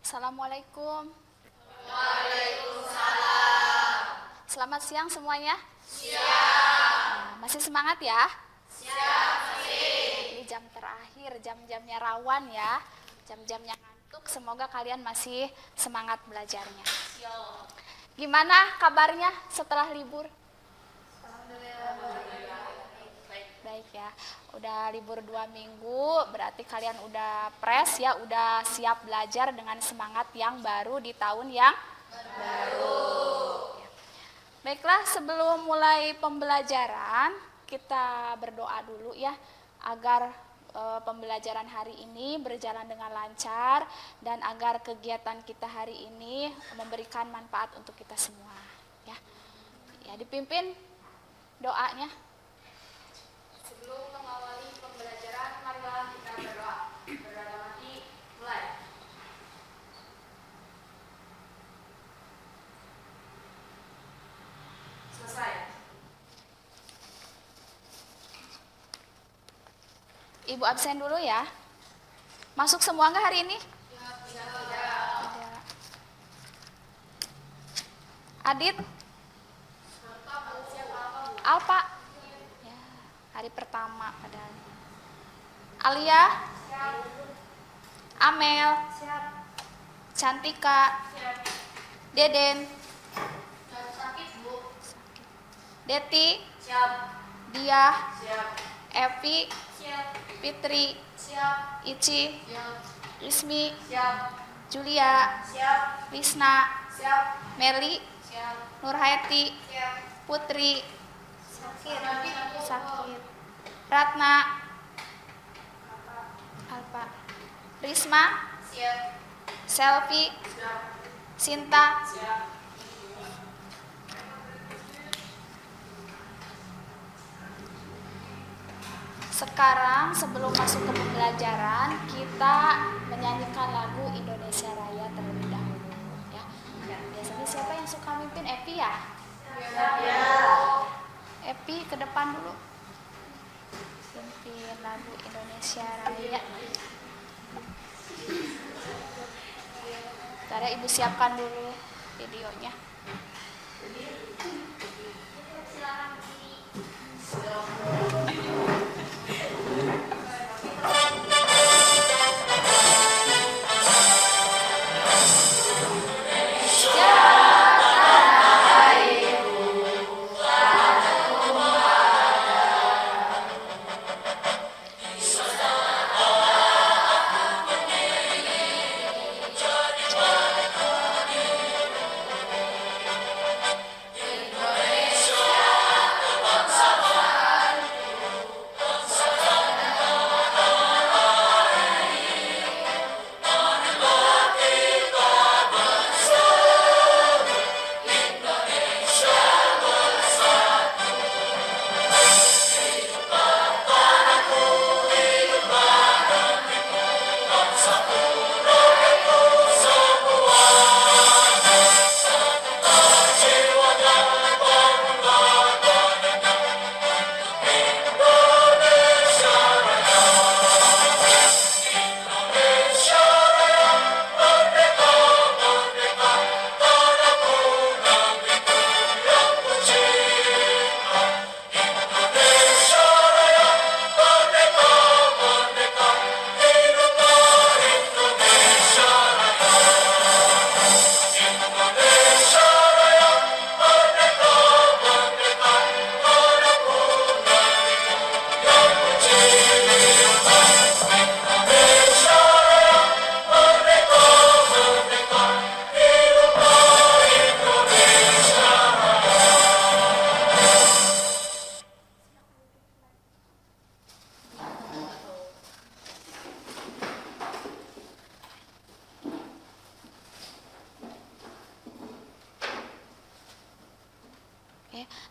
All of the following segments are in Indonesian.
Assalamualaikum. Waalaikumsalam. Selamat siang semuanya. Siap. Masih semangat ya? Siap, masih. Ini jam terakhir, jam-jamnya rawan ya. Jam-jamnya ngantuk, semoga kalian masih semangat belajarnya. Gimana kabarnya setelah libur? Baik ya. Udah libur 2 minggu, berarti kalian udah fresh ya, udah siap belajar dengan semangat yang baru di tahun yang baru. Baiklah, sebelum mulai pembelajaran, kita berdoa dulu ya, agar pembelajaran hari ini berjalan dengan lancar dan agar kegiatan kita hari ini memberikan manfaat untuk kita semua. Ya, dipimpin doanya. Sebelum mengawali pembelajaran, marilah kita berdoa. Berdoa mati, mulai. Selesai. Ibu absen dulu ya. Masuk semua nggak hari ini? Tidak. Adit? Alpa? Ya, hari pertama padahal. Alia? Siap. Amel? Siap. Cantika? Siap. Deden? Sakit, Bu. Deti? Siap. Diah? Siap. Evi? Siap. Fitri? Siap. Ici? Siap. Rismi? Siap. Julia? Siap. Lisna? Siap. Meli? Siap. Nurhayati? Siap. Putri? Sakit. Sakit. Ratna? Alpa? Risma? Siap. Selvi? Siap. Sinta? Siap. Sekarang sebelum masuk ke pembelajaran, kita menyanyikan lagu Indonesia Raya terlebih dahulu ya. Biasanya siapa yang suka mimpin? Epi ya? Epi ke depan dulu. Mimpin lagu Indonesia Raya. Bentar ya, Ibu siapkan dulu videonya.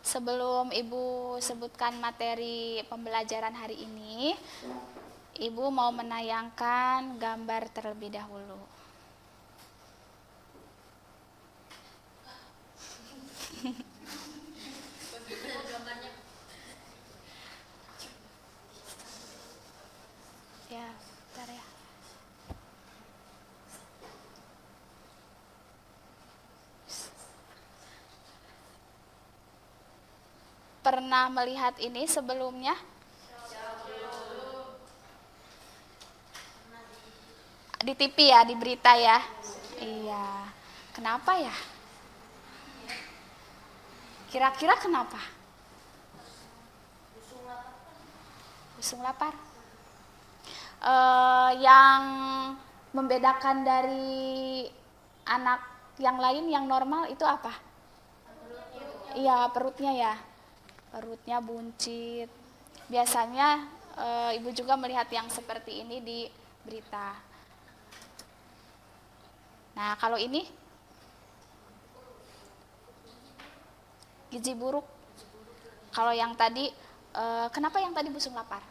Sebelum Ibu sebutkan materi pembelajaran hari ini, Ibu mau menayangkan gambar terlebih dahulu. Ya, bentar ya. pernah melihat ini sebelumnya? Di TV ya, di berita ya? Iya. Kenapa ya? Kira-kira kenapa? Busung lapar. Yang membedakan dari anak yang lain yang normal itu apa? Iya, perutnya ya. Perutnya buncit. Biasanya ibu juga melihat yang seperti ini di berita. Nah, kalau ini gizi buruk. Kalau yang tadi, kenapa yang tadi busung lapar?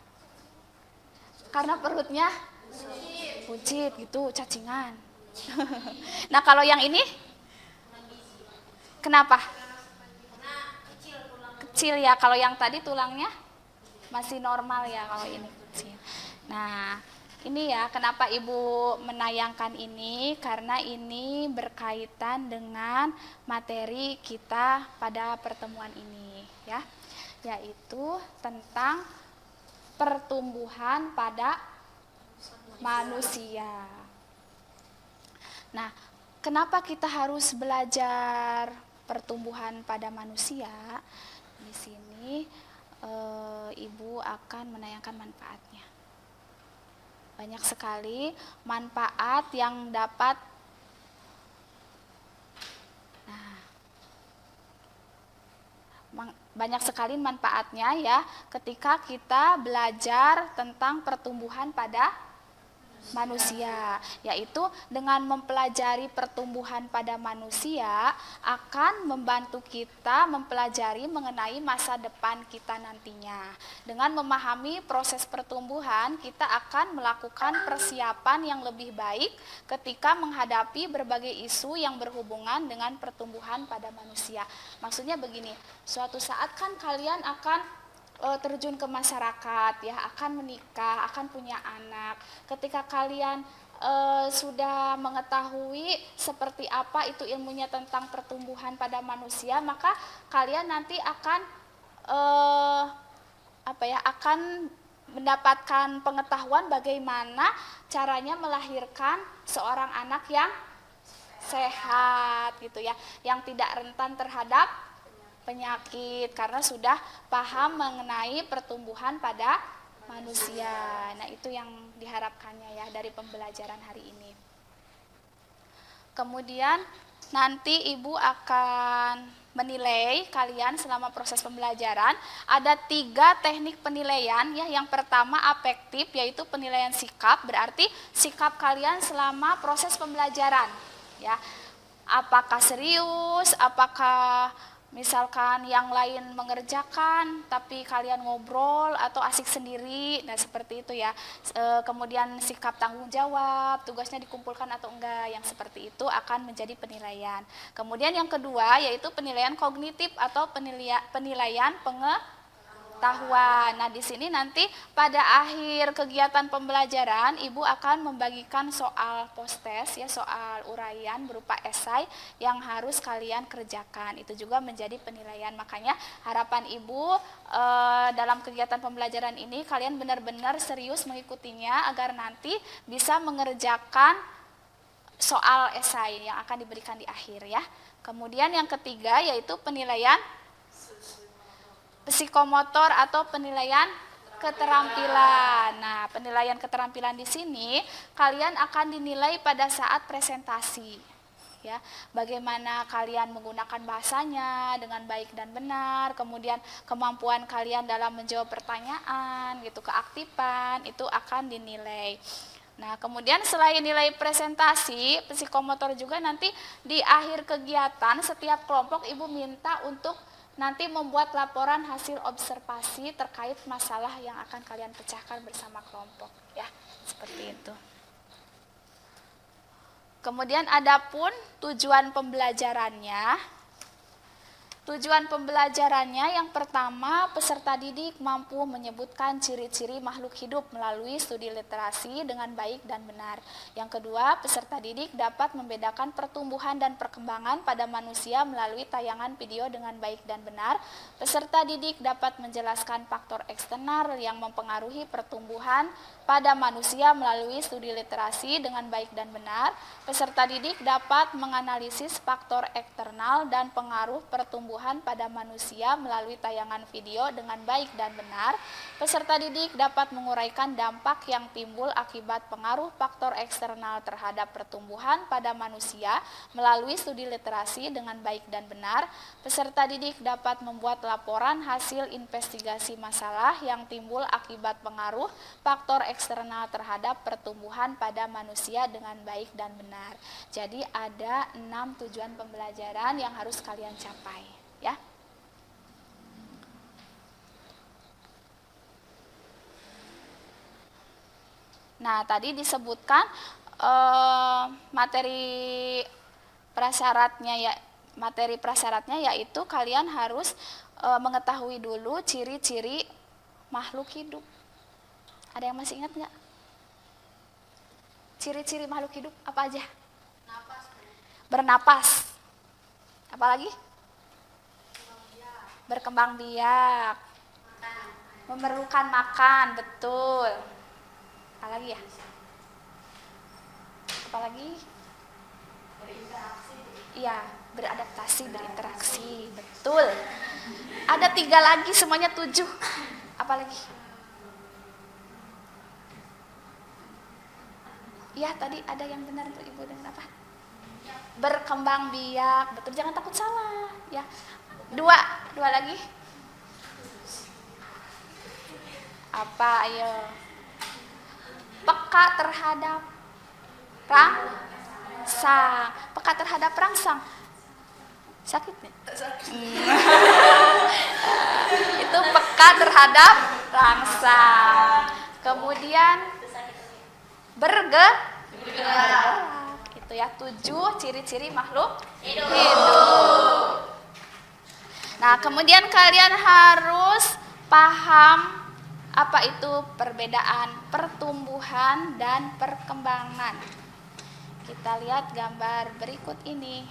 Karena perutnya buncit gitu, cacingan. Nah, kalau yang ini, kenapa? Kecil ya. Kalau yang tadi tulangnya masih normal ya, kalau ini kecil. Nah, ini ya kenapa ibu menayangkan ini, karena ini berkaitan dengan materi kita pada pertemuan ini ya, yaitu tentang pertumbuhan pada manusia. Nah, kenapa kita harus belajar pertumbuhan pada manusia? Di sini ibu akan menayangkan manfaatnya. Banyak sekali manfaat yang dapat banyak sekali manfaatnya ya ketika kita belajar tentang pertumbuhan pada manusia, yaitu dengan mempelajari pertumbuhan pada manusia akan membantu kita mempelajari mengenai masa depan kita nantinya. Dengan memahami proses pertumbuhan, kita akan melakukan persiapan yang lebih baik ketika menghadapi berbagai isu yang berhubungan dengan pertumbuhan pada manusia. Maksudnya begini, suatu saat kan kalian akan terjun ke masyarakat ya, akan menikah, akan punya anak. Ketika kalian sudah mengetahui seperti apa itu ilmunya tentang pertumbuhan pada manusia, maka kalian nanti akan akan mendapatkan pengetahuan bagaimana caranya melahirkan seorang anak yang sehat gitu ya, yang tidak rentan terhadap penyakit karena sudah paham mengenai pertumbuhan pada manusia. Nah, itu yang diharapkannya ya dari pembelajaran hari ini. Kemudian nanti ibu akan menilai kalian selama proses pembelajaran. Ada 3 teknik penilaian ya. Yang pertama afektif, yaitu penilaian sikap, berarti sikap kalian selama proses pembelajaran ya. Apakah serius, apakah misalkan yang lain mengerjakan tapi kalian ngobrol atau asik sendiri, nah seperti itu ya. Kemudian sikap tanggung jawab, tugasnya dikumpulkan atau enggak, yang seperti itu akan menjadi penilaian. Kemudian yang kedua yaitu penilaian kognitif atau penilaian pengetahuan. Nah, di sini nanti pada akhir kegiatan pembelajaran ibu akan membagikan soal post-test ya, soal uraian berupa esai yang harus kalian kerjakan. Itu juga menjadi penilaian. Makanya harapan ibu dalam kegiatan pembelajaran ini kalian benar-benar serius mengikutinya agar nanti bisa mengerjakan soal esai yang akan diberikan di akhir ya. Kemudian yang ketiga yaitu penilaian psikomotor atau penilaian keterampilan. Nah, penilaian keterampilan di sini kalian akan dinilai pada saat presentasi. Ya, bagaimana kalian menggunakan bahasanya dengan baik dan benar, kemudian kemampuan kalian dalam menjawab pertanyaan, gitu, keaktifan itu akan dinilai. Nah, kemudian selain nilai presentasi, psikomotor juga nanti di akhir kegiatan setiap kelompok ibu minta untuk nanti membuat laporan hasil observasi terkait masalah yang akan kalian pecahkan bersama kelompok ya, seperti itu. Kemudian adapun tujuan pembelajarannya, Tujuan pembelajarannya yang pertama, peserta didik mampu menyebutkan ciri-ciri makhluk hidup melalui studi literasi dengan baik dan benar. Yang kedua, peserta didik dapat membedakan pertumbuhan dan perkembangan pada manusia melalui tayangan video dengan baik dan benar. Peserta didik dapat menjelaskan faktor eksternal yang mempengaruhi pertumbuhan pada manusia melalui studi literasi dengan baik dan benar. Peserta didik dapat menganalisis faktor eksternal dan pengaruh pertumbuhan pada manusia melalui tayangan video dengan baik dan benar. Peserta didik dapat menguraikan dampak yang timbul akibat pengaruh faktor eksternal terhadap pertumbuhan pada manusia melalui studi literasi dengan baik dan benar. Peserta didik dapat membuat laporan hasil investigasi masalah yang timbul akibat pengaruh faktor eksternal terhadap pertumbuhan pada manusia dengan baik dan benar. Jadi ada 6 tujuan pembelajaran yang harus kalian capai, ya. Nah, tadi disebutkan materi prasyaratnya yaitu kalian harus mengetahui dulu ciri-ciri makhluk hidup. Ada yang masih ingat nggak? Ciri-ciri makhluk hidup apa aja? Bernapas. Apalagi? Berkembang biak. Memerlukan makan, betul. Apalagi ya? Apalagi? Iya, beradaptasi, berinteraksi, betul. Ada 3 lagi, semuanya 7. Apalagi? Iya, tadi ada yang benar tuh Ibu, dengan apa? Berkembang biak, betul, jangan takut salah, ya. 2 lagi. Apa, ayo? Peka terhadap rangsang. Peka terhadap rangsang. Sakit nih? Itu peka terhadap rangsang. Kemudian bergerak. Itu ya 7 ciri-ciri makhluk hidup. Nah, kemudian kalian harus paham apa itu perbedaan pertumbuhan dan perkembangan. Kita lihat gambar berikut ini.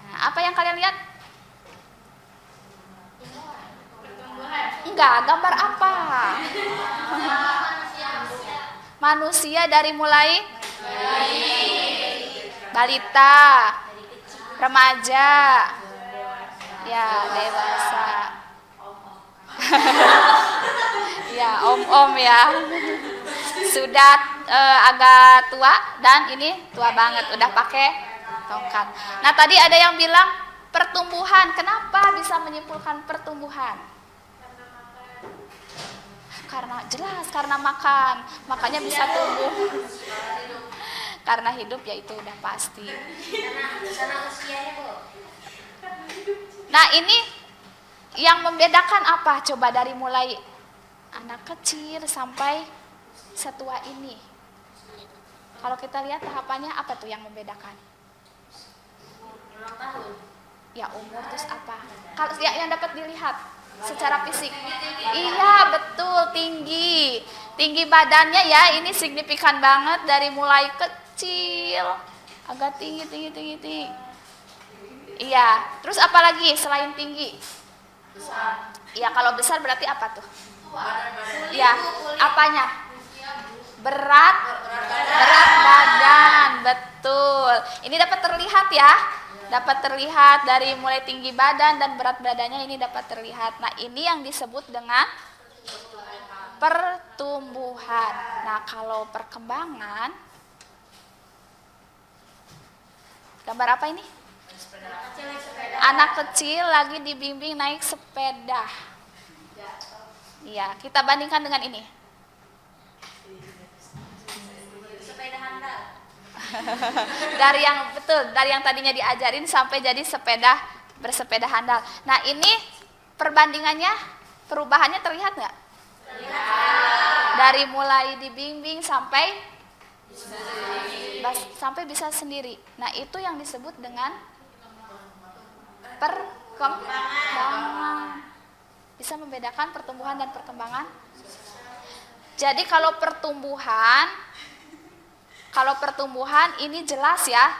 Nah, apa yang kalian lihat? Enggak, gambar apa? Manusia dari mulai balita, remaja, ya dewasa. Ya, om-om ya. Sudah agak tua dan ini tua banget, udah pakai tongkat. Nah, tadi ada yang bilang pertumbuhan. Kenapa bisa menyimpulkan pertumbuhan? Karena jelas, karena makan. Makanya bisa tumbuh. Karena hidup ya itu udah pasti. Karena usianya, Bu. Nah, ini yang membedakan apa? Coba dari mulai anak kecil sampai setua ini. Kalau kita lihat tahapannya apa tuh yang membedakan? 5 tahun. Ya, umur terus apa? Kalau yang dapat dilihat secara fisik. Iya, betul, tinggi. Tinggi badannya ya, ini signifikan banget dari mulai kecil. Agak tinggi. Iya, terus apa lagi selain tinggi? Iya, kalau besar berarti apa tuh? Iya, apanya? Berat badan, betul. Ini dapat terlihat ya, dapat terlihat dari mulai tinggi badan dan berat badannya ini dapat terlihat. Nah, ini yang disebut dengan pertumbuhan. Nah, kalau perkembangan, gambar apa ini? Anak kecil lagi dibimbing naik sepeda. Iya, kita bandingkan dengan ini. Sepeda handal. dari yang tadinya diajarin sampai jadi bersepeda handal. Nah, ini perbandingannya, perubahannya terlihat nggak? Terlihat. Dari mulai dibimbing sampai bisa sendiri. Nah, itu yang disebut dengan pertumbuhan. perkembangan. Bisa membedakan pertumbuhan dan perkembangan? Jadi kalau pertumbuhan ini jelas ya.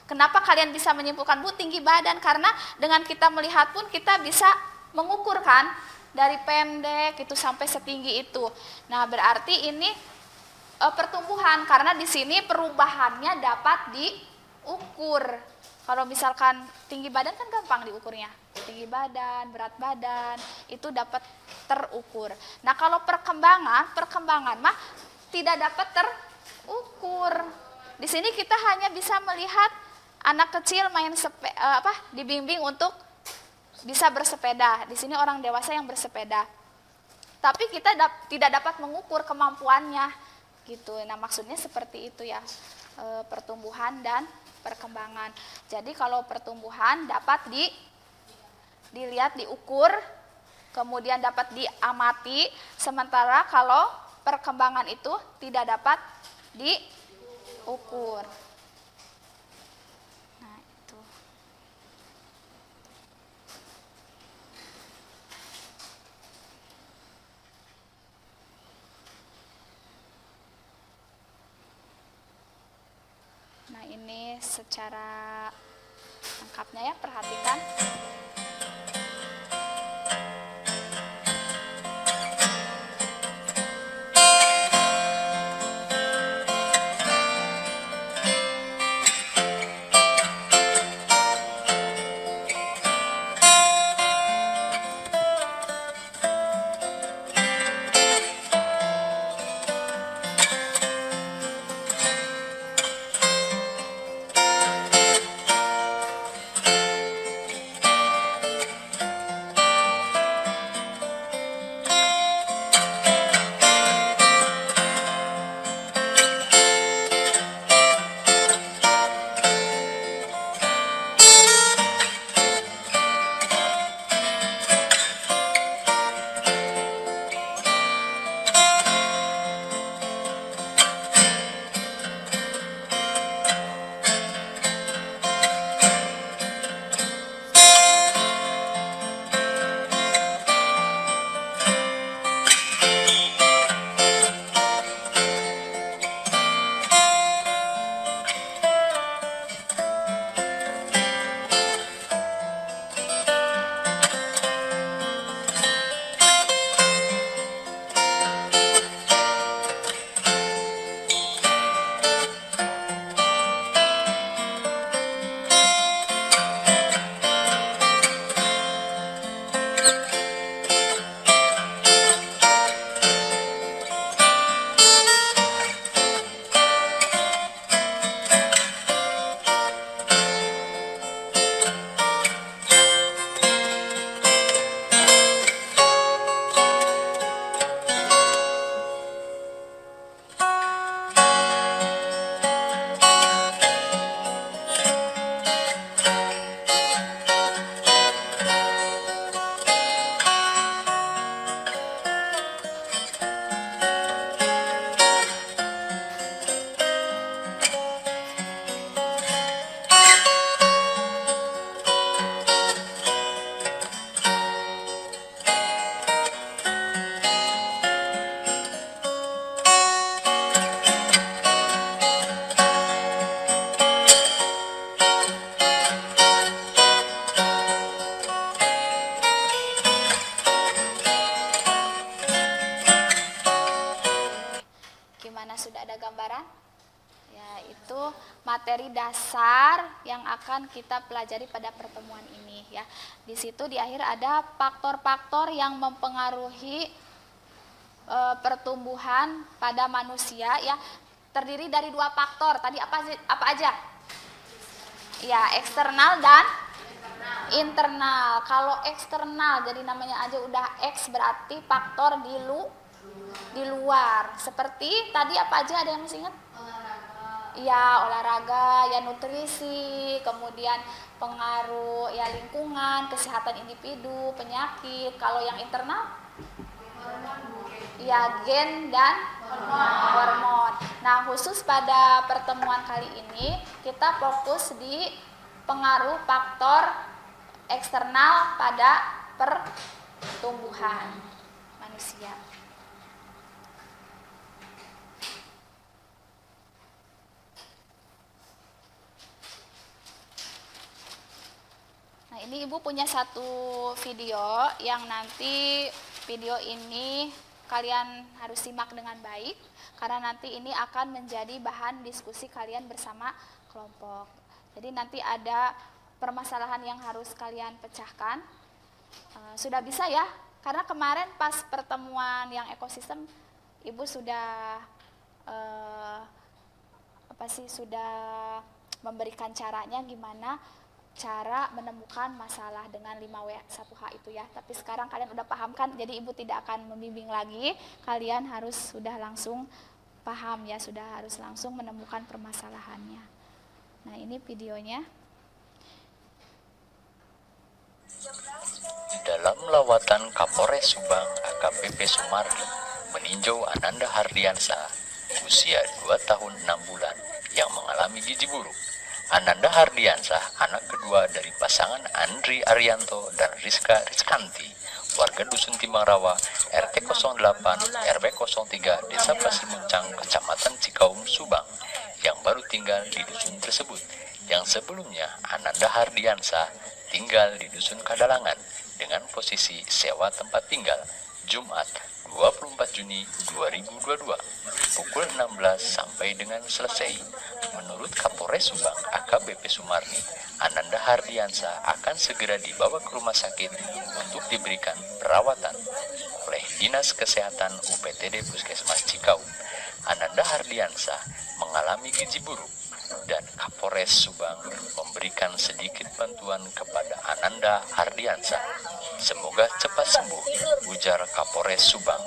Kenapa kalian bisa menyimpulkan Bu tinggi badan? Karena dengan kita melihat pun kita bisa mengukur kan, dari pendek itu sampai setinggi itu. Nah, berarti ini pertumbuhan karena di sini perubahannya dapat diukur. Kalau misalkan tinggi badan kan gampang diukurnya. Tinggi badan, berat badan itu dapat terukur. Nah, kalau perkembangan mah tidak dapat terukur. Di sini kita hanya bisa melihat anak kecil main dibimbing untuk bisa bersepeda. Di sini orang dewasa yang bersepeda. Tapi kita tidak dapat mengukur kemampuannya gitu. Nah, maksudnya seperti itu ya. Pertumbuhan dan perkembangan. Jadi kalau pertumbuhan dapat dilihat, diukur, kemudian dapat diamati, sementara kalau perkembangan itu tidak dapat diukur. Nah, itu. Nah, ini secara lengkapnya ya, perhatikan. Gimana, sudah ada gambaran? Ya, itu materi dasar yang akan kita pelajari pada pertemuan ini ya. Di situ di akhir ada faktor-faktor yang mempengaruhi pertumbuhan pada manusia ya. Terdiri dari 2 faktor. Tadi apa aja? Ya, eksternal dan internal. Kalau eksternal jadi namanya aja udah X, berarti faktor di luar. Seperti tadi apa aja, ada yang masih ingat? Ya, olahraga, ya nutrisi, kemudian pengaruh ya lingkungan, kesehatan individu, penyakit. Kalau yang internal ya gen dan hormon. Nah, khusus pada pertemuan kali ini kita fokus di pengaruh faktor eksternal pada pertumbuhan manusia. Nah, ini Ibu punya satu video yang nanti video ini kalian harus simak dengan baik karena nanti ini akan menjadi bahan diskusi kalian bersama kelompok. Jadi nanti ada permasalahan yang harus kalian pecahkan. Sudah bisa ya? Karena kemarin pas pertemuan yang ekosistem Ibu sudah sudah memberikan caranya gimana cara menemukan masalah dengan 5W1H itu ya. Tapi sekarang kalian udah paham kan, jadi Ibu tidak akan membimbing lagi. Kalian harus sudah langsung paham ya, sudah harus langsung menemukan permasalahannya. Nah, ini videonya. Dalam lawatan Kapolres Subang AKBP Sumardi meninjau Ananda Hardiansa, usia 2 tahun 6 bulan, yang mengalami gizi buruk. Ananda Hardiansa, anak kedua dari pasangan Andri Arianto dan Rizka Rizkanti, warga Dusun Timbang Rawa, RT 08, RW 03, Desa Pasir Muncang, Kecamatan Cikaum, Subang, yang baru tinggal di dusun tersebut. Yang sebelumnya, Ananda Hardiansa tinggal di Dusun Kadalangan dengan posisi sewa tempat tinggal. Jumat 24 Juni 2022 pukul 16 sampai dengan selesai. Menurut Kapolres Subang AKBP Sumardi, Ananda Hardiansa akan segera dibawa ke rumah sakit untuk diberikan perawatan oleh Dinas Kesehatan UPTD Puskesmas Cikaum. Ananda Hardiansa mengalami gizi buruk dan Kapolres Subang memberikan sedikit bantuan kepada Ananda Hardiansa. Semoga cepat sembuh, ujar Kapolres Subang.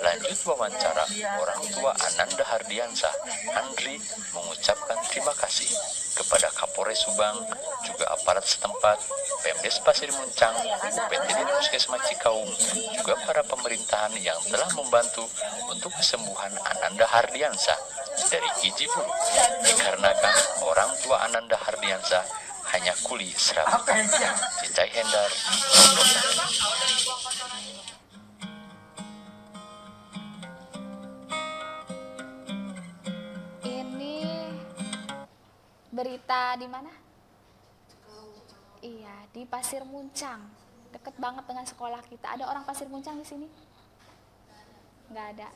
Lanjut wawancara, orang tua Ananda Hardiansa, Andri, mengucapkan terima kasih kepada Kapolres Subang, juga aparat setempat, Pemdes Pasir Muncang, UPTD Puskesmas Cikaum, juga para pemerintahan yang telah membantu untuk kesembuhan Ananda Hardiansa dari gizi buruk, dikarenakan orang tua Ananda Hardiansa hanya kuli serabut. Cicai Hendar. Ini berita di mana? Iya, di Pasir Muncang. Deket banget dengan sekolah kita. Ada orang Pasir Muncang di sini? Nggak ada.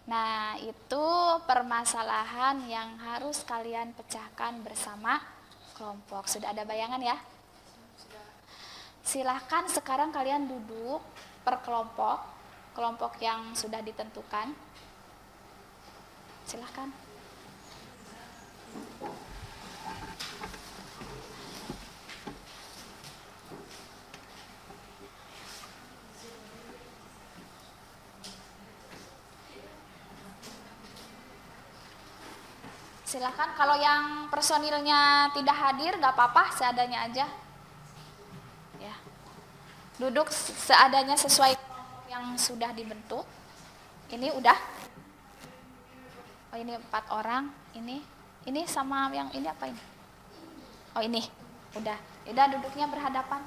Nah, itu permasalahan yang harus kalian pecahkan bersama kelompok. Sudah ada bayangan ya? Silahkan sekarang kalian duduk per kelompok, kelompok yang sudah ditentukan. Silahkan. Silahkan, kalau yang personilnya tidak hadir nggak apa-apa, seadanya aja ya. Duduk seadanya sesuai yang sudah dibentuk. Ini udah, oh ini 4 orang, ini sama yang ini apa ini, oh ini udah duduknya berhadapan.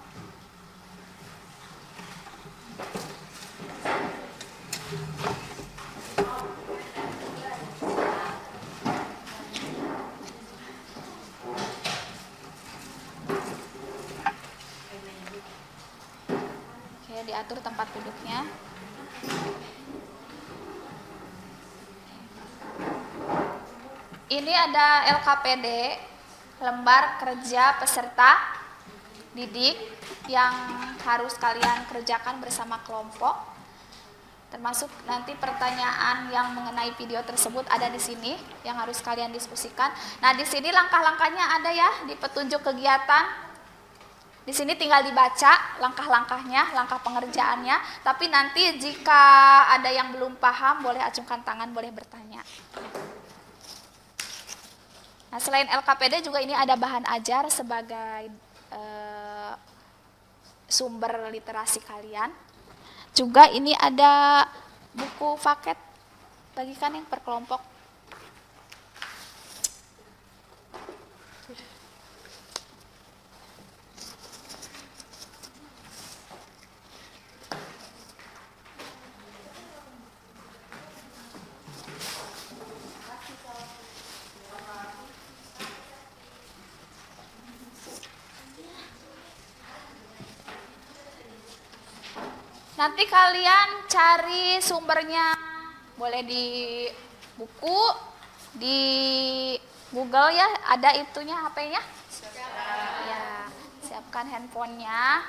Diatur tempat duduknya. Ini ada LKPD, lembar kerja peserta didik, yang harus kalian kerjakan bersama kelompok. Termasuk nanti pertanyaan yang mengenai video tersebut ada di sini yang harus kalian diskusikan. Nah, di sini langkah-langkahnya ada ya di petunjuk kegiatan. Di sini tinggal dibaca langkah-langkahnya, langkah pengerjaannya. Tapi nanti jika ada yang belum paham, boleh acungkan tangan, boleh bertanya. Nah, selain LKPD juga ini ada bahan ajar sebagai sumber literasi kalian. Juga ini ada buku paket bagikan yang per kelompok. Nanti kalian cari sumbernya, boleh di buku, di Google ya, ada itunya HP-nya. Ya, siapkan handphonenya.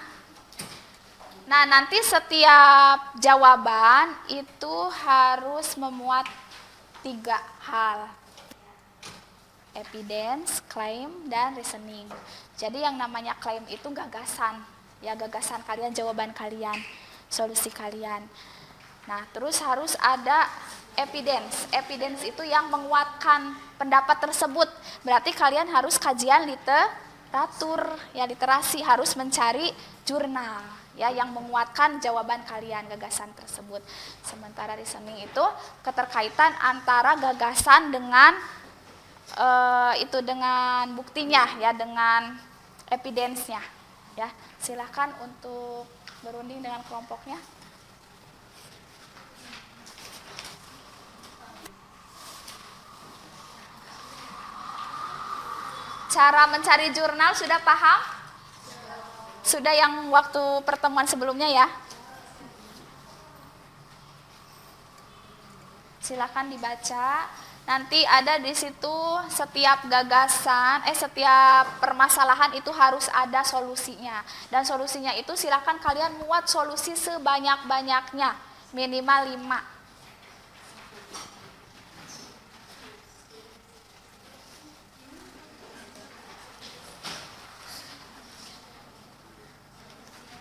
Nah, nanti setiap jawaban itu harus memuat 3 hal. Evidence, claim, dan reasoning. Jadi yang namanya claim itu gagasan. Ya, gagasan kalian, jawaban kalian, solusi kalian. Nah, terus harus ada evidence. Evidence itu yang menguatkan pendapat tersebut. Berarti kalian harus kajian literatur, ya literasi, harus mencari jurnal ya yang menguatkan jawaban kalian, gagasan tersebut. Sementara reasoning itu keterkaitan antara gagasan dengan dengan buktinya ya, dengan evidence-nya ya. Silahkan untuk berunding dengan kelompoknya. Cara mencari jurnal sudah paham? Sudah yang waktu pertemuan sebelumnya ya? Silakan dibaca. Nanti ada di situ setiap gagasan, setiap permasalahan itu harus ada solusinya. Dan solusinya itu silakan kalian muat solusi sebanyak-banyaknya, minimal 5.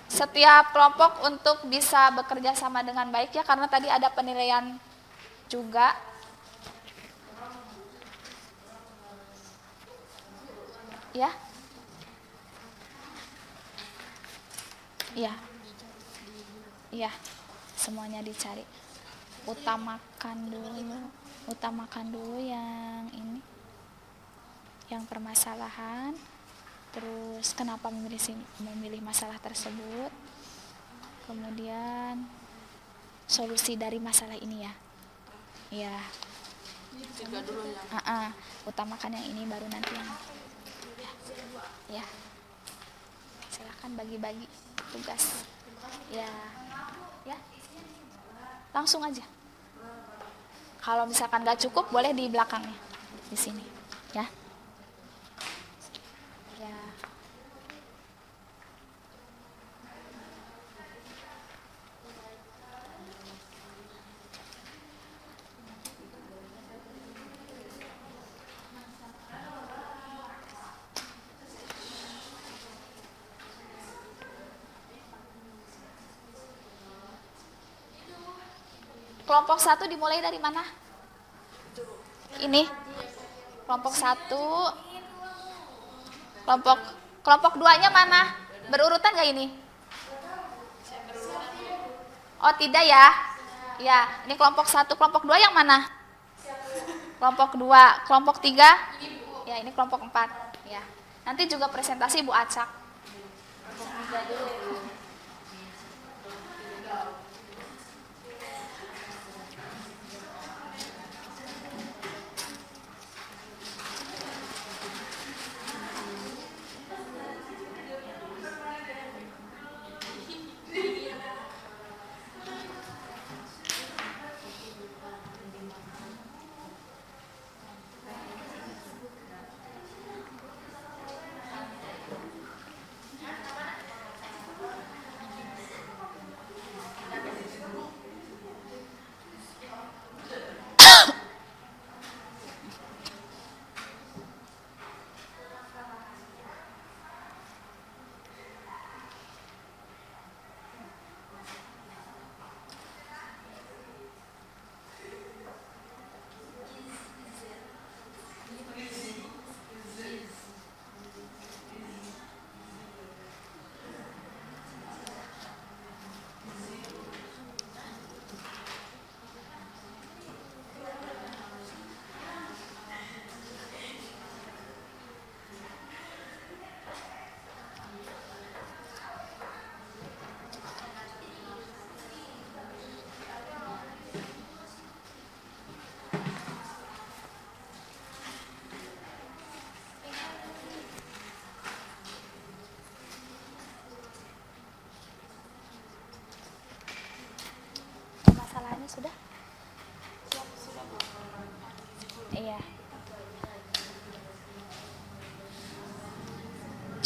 Setiap kelompok untuk bisa bekerja sama dengan baik ya, karena tadi ada penilaian juga. Ya. Iya. Iya. Semuanya dicari. Utamakan dulu yang ini. Yang permasalahan. Terus kenapa memilih masalah tersebut. Kemudian solusi dari masalah ini ya. Iya. Utamakan yang ini baru nanti yang ya. Silakan bagi-bagi tugas. Ya. Ya. Langsung aja. Kalau misalkan nggak cukup boleh di belakangnya. Di sini, ya. Ya. Kelompok 1 dimulai dari mana? Ini. Kelompok 1. Kelompok 2-nya mana? Berurutan nggak ini? Oh, tidak ya. Ya, ini kelompok 1. Kelompok 2 yang mana? Kelompok 2. Kelompok 3? Ya, ini kelompok 4. Ya. Nanti juga presentasi Bu Acak.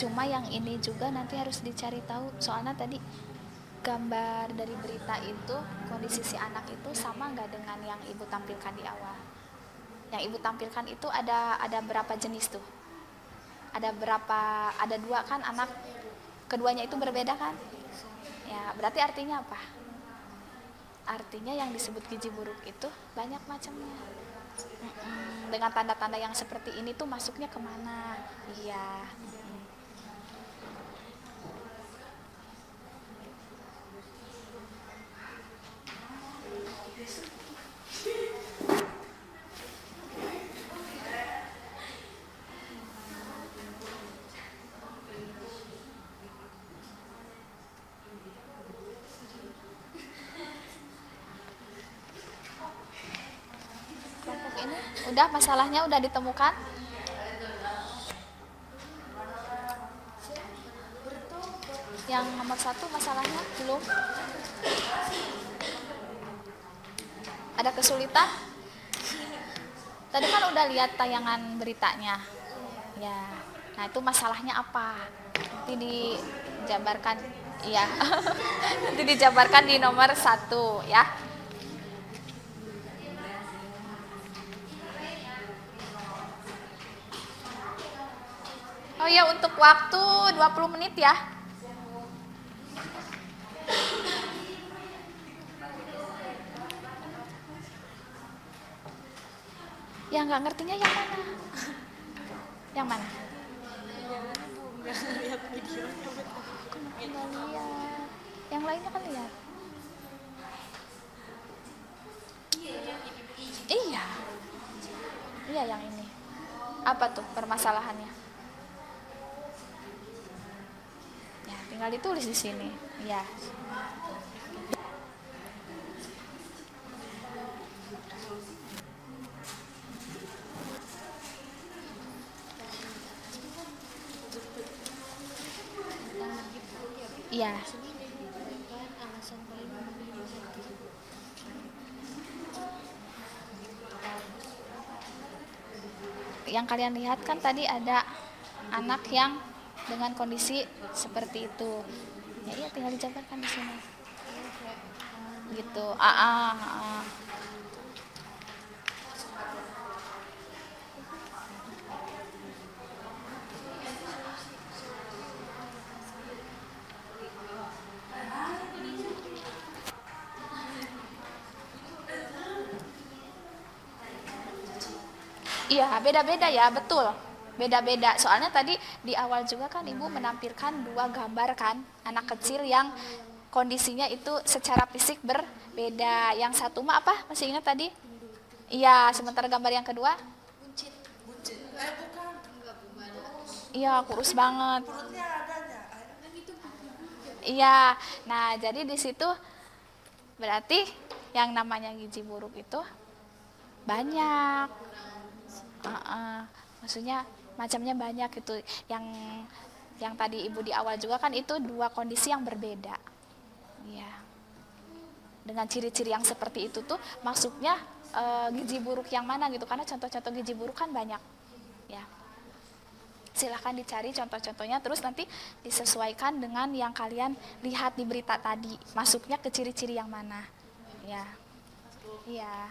Cuma yang ini juga nanti harus dicari tahu, soalnya tadi gambar dari berita itu kondisi si anak itu sama nggak dengan yang ibu tampilkan di awal. Yang ibu tampilkan itu ada berapa jenis tuh? Ada dua kan anak, keduanya itu berbeda kan? Ya berarti artinya apa? Artinya yang disebut gizi buruk itu banyak macamnya. Dengan tanda-tanda yang seperti ini tuh masuknya kemana? Iya. Kelompok ini udah masalahnya udah ditemukan. Yang nomor 1 masalahnya belum. Ada kesulitan? Tadi kan udah lihat tayangan beritanya. Ya. Nah, itu masalahnya apa? Nanti dijabarkan, iya. Nanti dijabarkan di nomor 1 ya. Oh ya, untuk waktu 20 menit ya. Yang nggak ngertinya yang mana? Yang mana? Nggak lihat videonya. Nggak lihat. Yang lainnya kan lihat. Iya. Iya yang ini. Apa tuh permasalahannya? Ya, tinggal ditulis di sini. Ya. Iya. Yang kalian lihat kan tadi ada anak yang dengan kondisi seperti itu. Ya iya tinggal dijabarkan di sini. Gitu. Iya, beda-beda ya, betul. Beda-beda. Soalnya tadi di awal juga kan Ibu menampilkan 2 gambar kan, anak kecil yang kondisinya itu secara fisik berbeda. Yang satu mah apa? Masih ingat tadi? Iya, sementara gambar yang kedua? Iya, kurus banget. Iya. Nah, jadi di situ berarti yang namanya gizi buruk itu banyak. Maksudnya macamnya banyak gitu. Yang tadi Ibu di awal juga kan itu 2 kondisi yang berbeda. Iya. Dengan ciri-ciri yang seperti itu tuh maksudnya gizi buruk yang mana gitu, karena contoh-contoh gizi buruk kan banyak. Ya. Silahkan dicari contoh-contohnya, terus nanti disesuaikan dengan yang kalian lihat di berita tadi, masuknya ke ciri-ciri yang mana. Ya. Iya.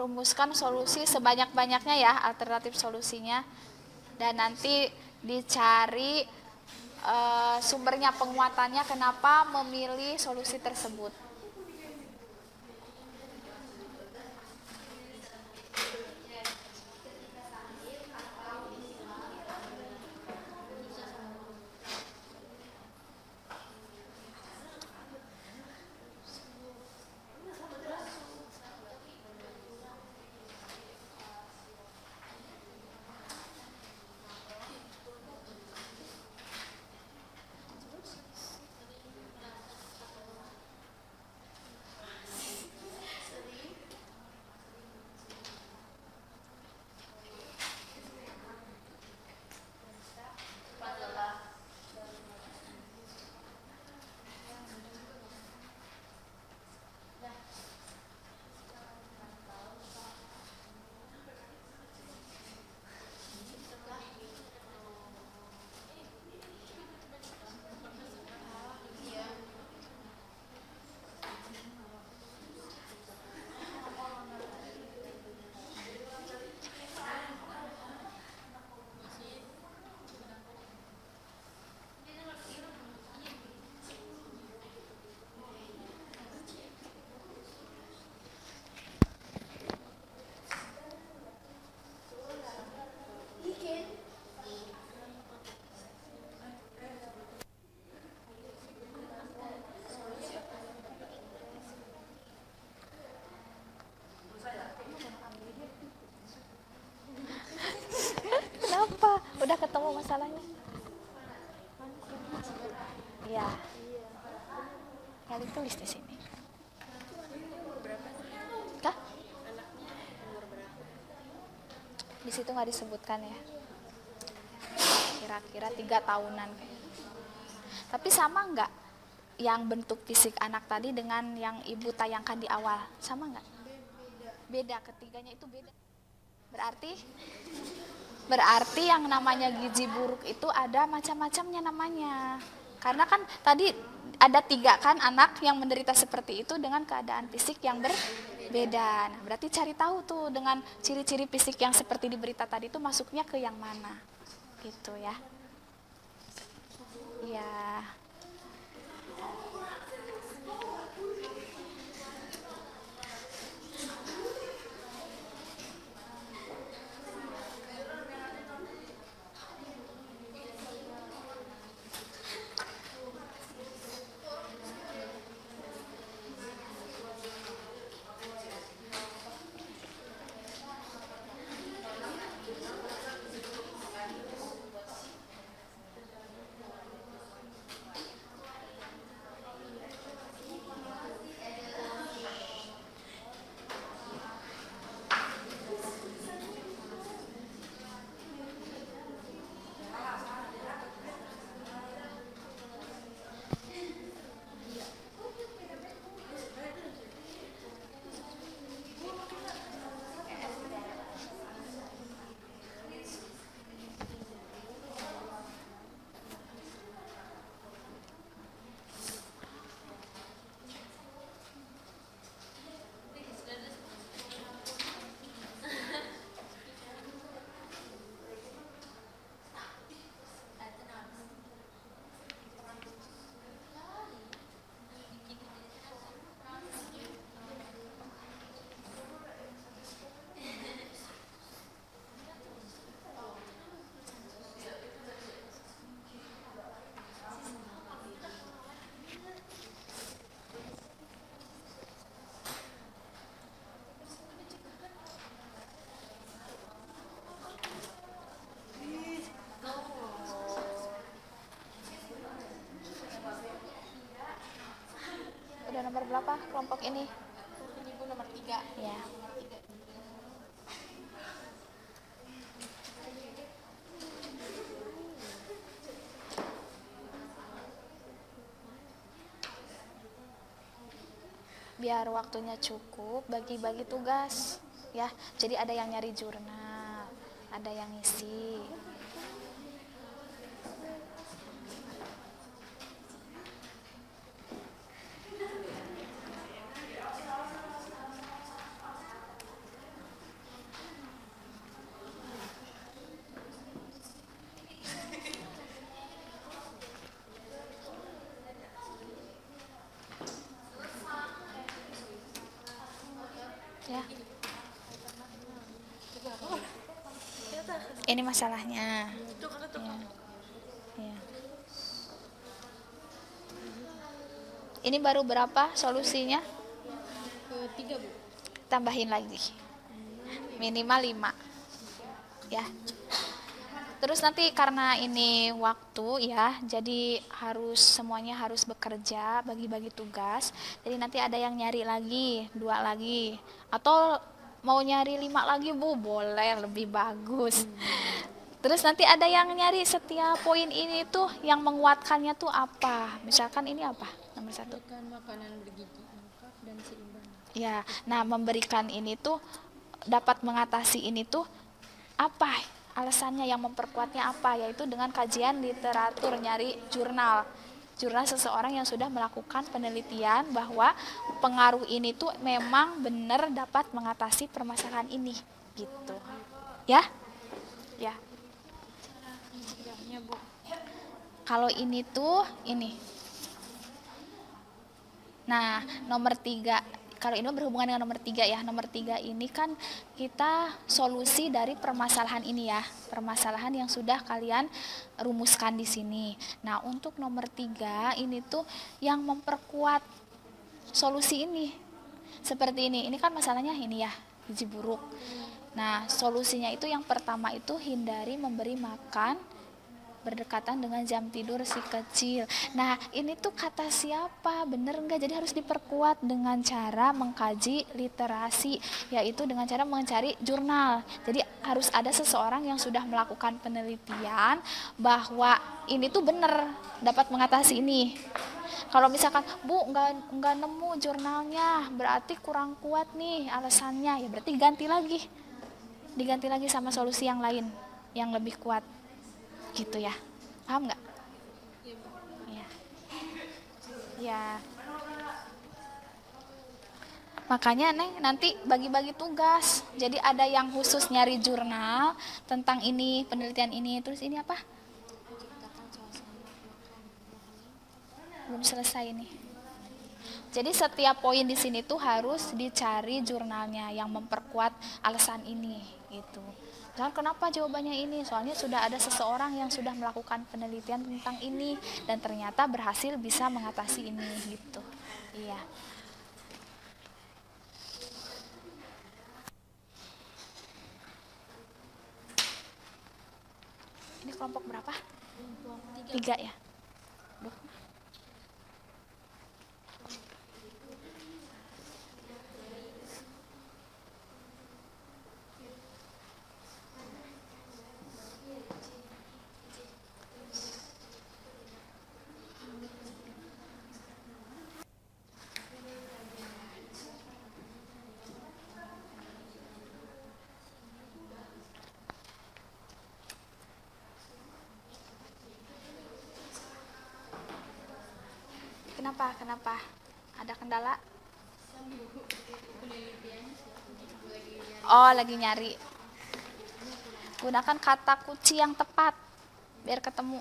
rumuskan solusi sebanyak-banyaknya ya, alternatif solusinya, dan nanti dicari sumbernya, penguatannya kenapa memilih solusi tersebut. Kenapa? Udah ketemu masalahnya? Iya. Ya ditulis di sini. Kah? Di situ nggak disebutkan ya. Kira-kira 3 tahunan. Tapi sama nggak yang bentuk fisik anak tadi dengan yang ibu tayangkan di awal? Sama nggak? Beda, ketiganya itu beda. Berarti yang namanya gizi buruk itu ada macam-macamnya namanya. Karena kan tadi ada 3 kan anak yang menderita seperti itu dengan keadaan fisik yang berbeda. Nah, berarti cari tahu tuh dengan ciri-ciri fisik yang seperti di berita tadi itu masuknya ke yang mana. Gitu ya. Iya. Udah nomor berapa kelompok ini? Ibu nomor 3. Ya. Biar waktunya cukup, bagi-bagi tugas ya. Jadi ada yang nyari jurnal, ada yang ngisi. Ini masalahnya. Itu kan tuh. Ya. Ya. Ini baru berapa solusinya? Ketiga, Bu. Tambahin lagi. Minimal 5. Ya. Terus nanti karena ini waktu ya, jadi semuanya harus bekerja, bagi-bagi tugas. Jadi nanti ada yang nyari lagi, 2 lagi. Atau mau nyari 5 lagi, Bu, boleh, lebih bagus. Terus nanti ada yang nyari setiap poin ini tuh yang menguatkannya tuh apa. Misalkan ini apa? Nomor 1. Makan makanan bergizi lengkap dan seimbang. Ya, nah memberikan ini tuh dapat mengatasi ini tuh apa? Alasannya yang memperkuatnya apa? Yaitu dengan kajian literatur, nyari jurnal. Jurnal seseorang yang sudah melakukan penelitian bahwa pengaruh ini tuh memang benar dapat mengatasi permasalahan ini gitu. Ya? Ya. Mencegahnya, Bu. Kalau ini tuh ini. Nah, nomor 3, kalau ini berhubungan dengan nomor 3 ya. Nomor 3 ini kan kita solusi dari permasalahan ini ya. Permasalahan yang sudah kalian rumuskan di sini. Nah, untuk nomor 3 ini tuh yang memperkuat solusi ini. Seperti ini. Ini kan masalahnya ini ya, gizi buruk. Nah, solusinya itu yang pertama itu hindari memberi makan berdekatan dengan jam tidur si kecil. Nah, ini tuh kata siapa? Bener enggak? Jadi harus diperkuat dengan cara mengkaji literasi, yaitu dengan cara mencari jurnal. Jadi harus ada seseorang yang sudah melakukan penelitian bahwa ini tuh bener dapat mengatasi ini. Kalau misalkan, Bu, nggak nemu jurnalnya, berarti kurang kuat nih alasannya, ya berarti diganti lagi sama solusi yang lain yang lebih kuat. Gitu ya, paham nggak? Ya. Ya. Makanya Neng nanti bagi-bagi tugas. Jadi ada yang khusus nyari jurnal tentang ini, penelitian ini. Terus ini apa? Belum selesai ini. Jadi setiap poin di sini tuh harus dicari jurnalnya yang memperkuat alasan ini gitu. Dan kenapa jawabannya ini? Soalnya sudah ada seseorang yang sudah melakukan penelitian tentang ini dan ternyata berhasil bisa mengatasi ini gitu. Iya. Ini kelompok berapa? Kelompok 3 ya. Duh. Kenapa? Ada kendala? Oh, lagi nyari. Gunakan kata kunci yang tepat biar ketemu.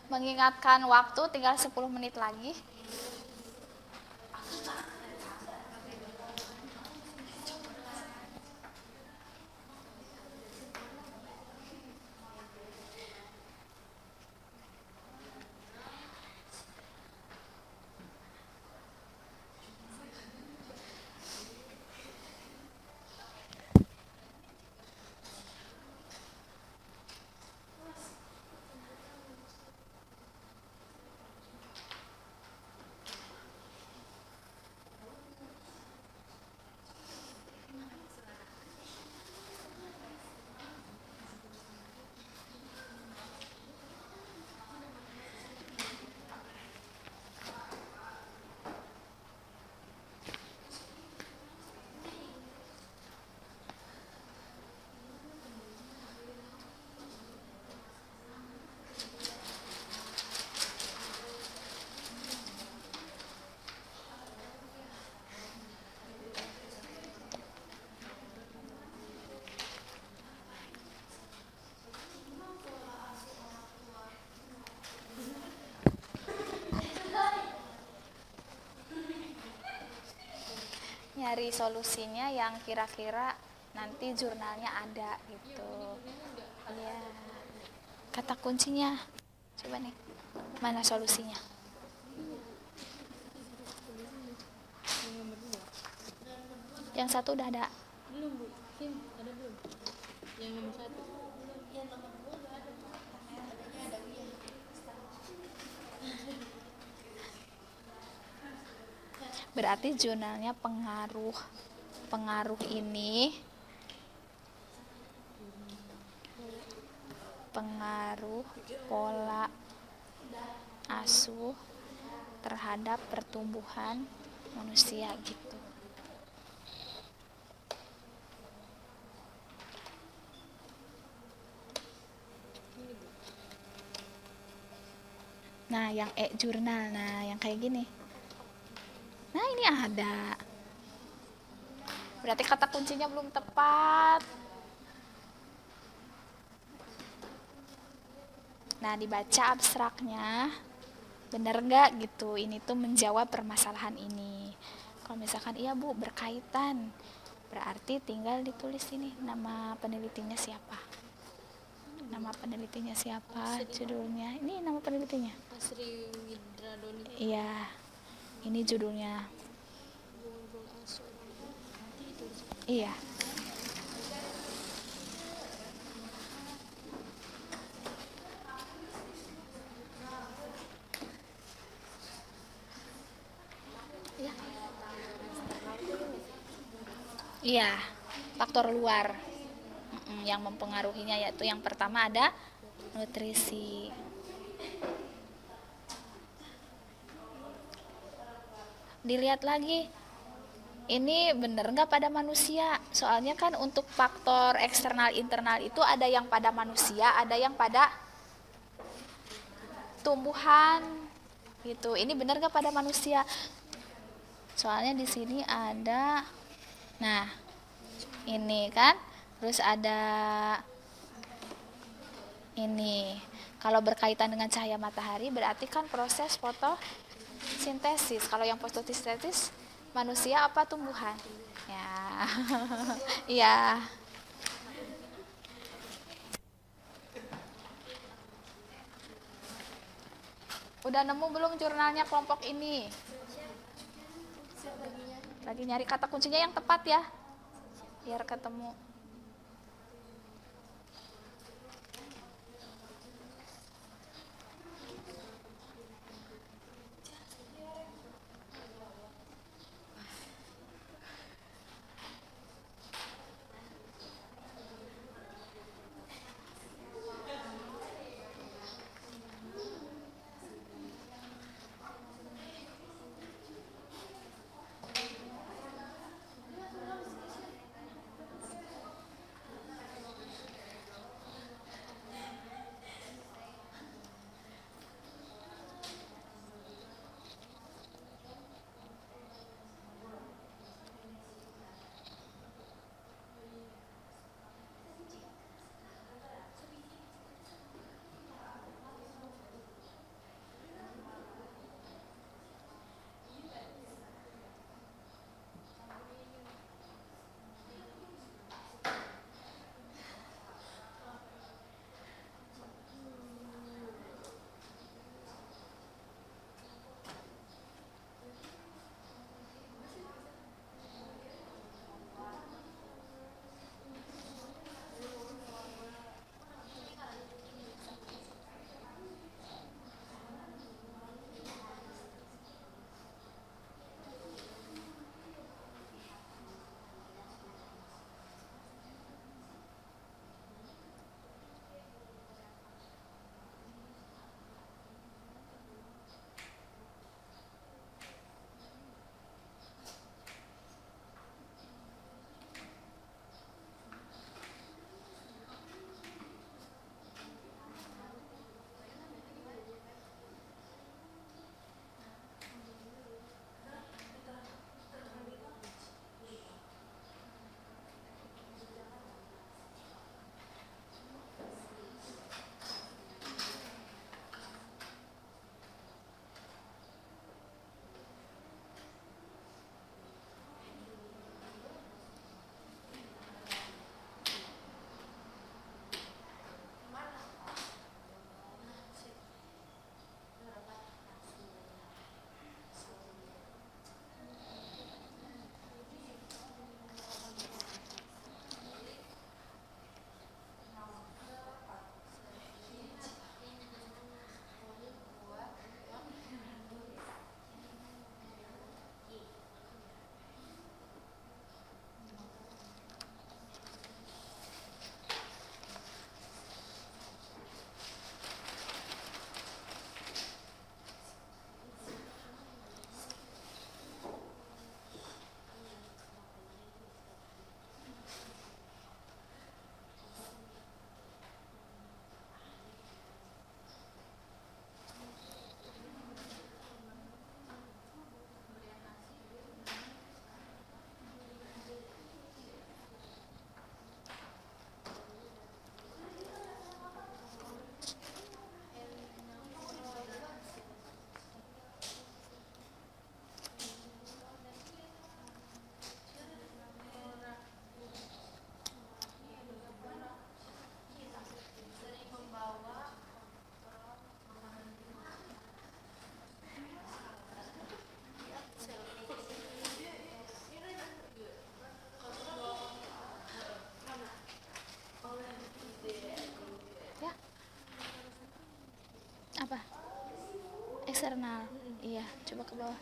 Mengingatkan waktu tinggal 10 menit lagi. nyari solusinya yang kira-kira nanti jurnalnya ada gitu. Iya. Kata kuncinya. Coba nih. Mana solusinya? Yang nomor 2. Yang satu udah ada. Belum, Bu. Kim, ada belum? Yang nomor 1. Berarti jurnalnya pengaruh ini pengaruh pola asuh terhadap pertumbuhan manusia gitu. Nah, yang jurnal, nah yang kayak gini. Nah, ini ada. Berarti kata kuncinya belum tepat. Nah, dibaca abstraknya. Bener nggak gitu, ini tuh menjawab permasalahan ini. Kalau misalkan iya Bu, berkaitan, berarti tinggal ditulis ini nama penelitinya siapa. Nama penelitinya siapa, judulnya. Ini nama penelitinya. Asri Widradoni. Iya, ini judulnya. Borgol Aso. Nanti ditulis. Iya. Iya, faktor luar yang mempengaruhinya yaitu yang pertama ada nutrisi. Dilihat lagi, ini bener nggak pada manusia? Soalnya kan untuk faktor eksternal internal itu ada yang pada manusia, ada yang pada tumbuhan gitu. Ini bener nggak pada manusia? Soalnya di sini ada, nah ini kan, terus ada ini. Kalau berkaitan dengan cahaya matahari berarti kan proses fotosintesis. Kalau yang fotosintesis manusia apa tumbuhan? Ya. Iya. Udah nemu belum jurnalnya kelompok ini? Lagi nyari kata kuncinya yang tepat ya. Biar ketemu. eksternal. Iya, coba ke bawah.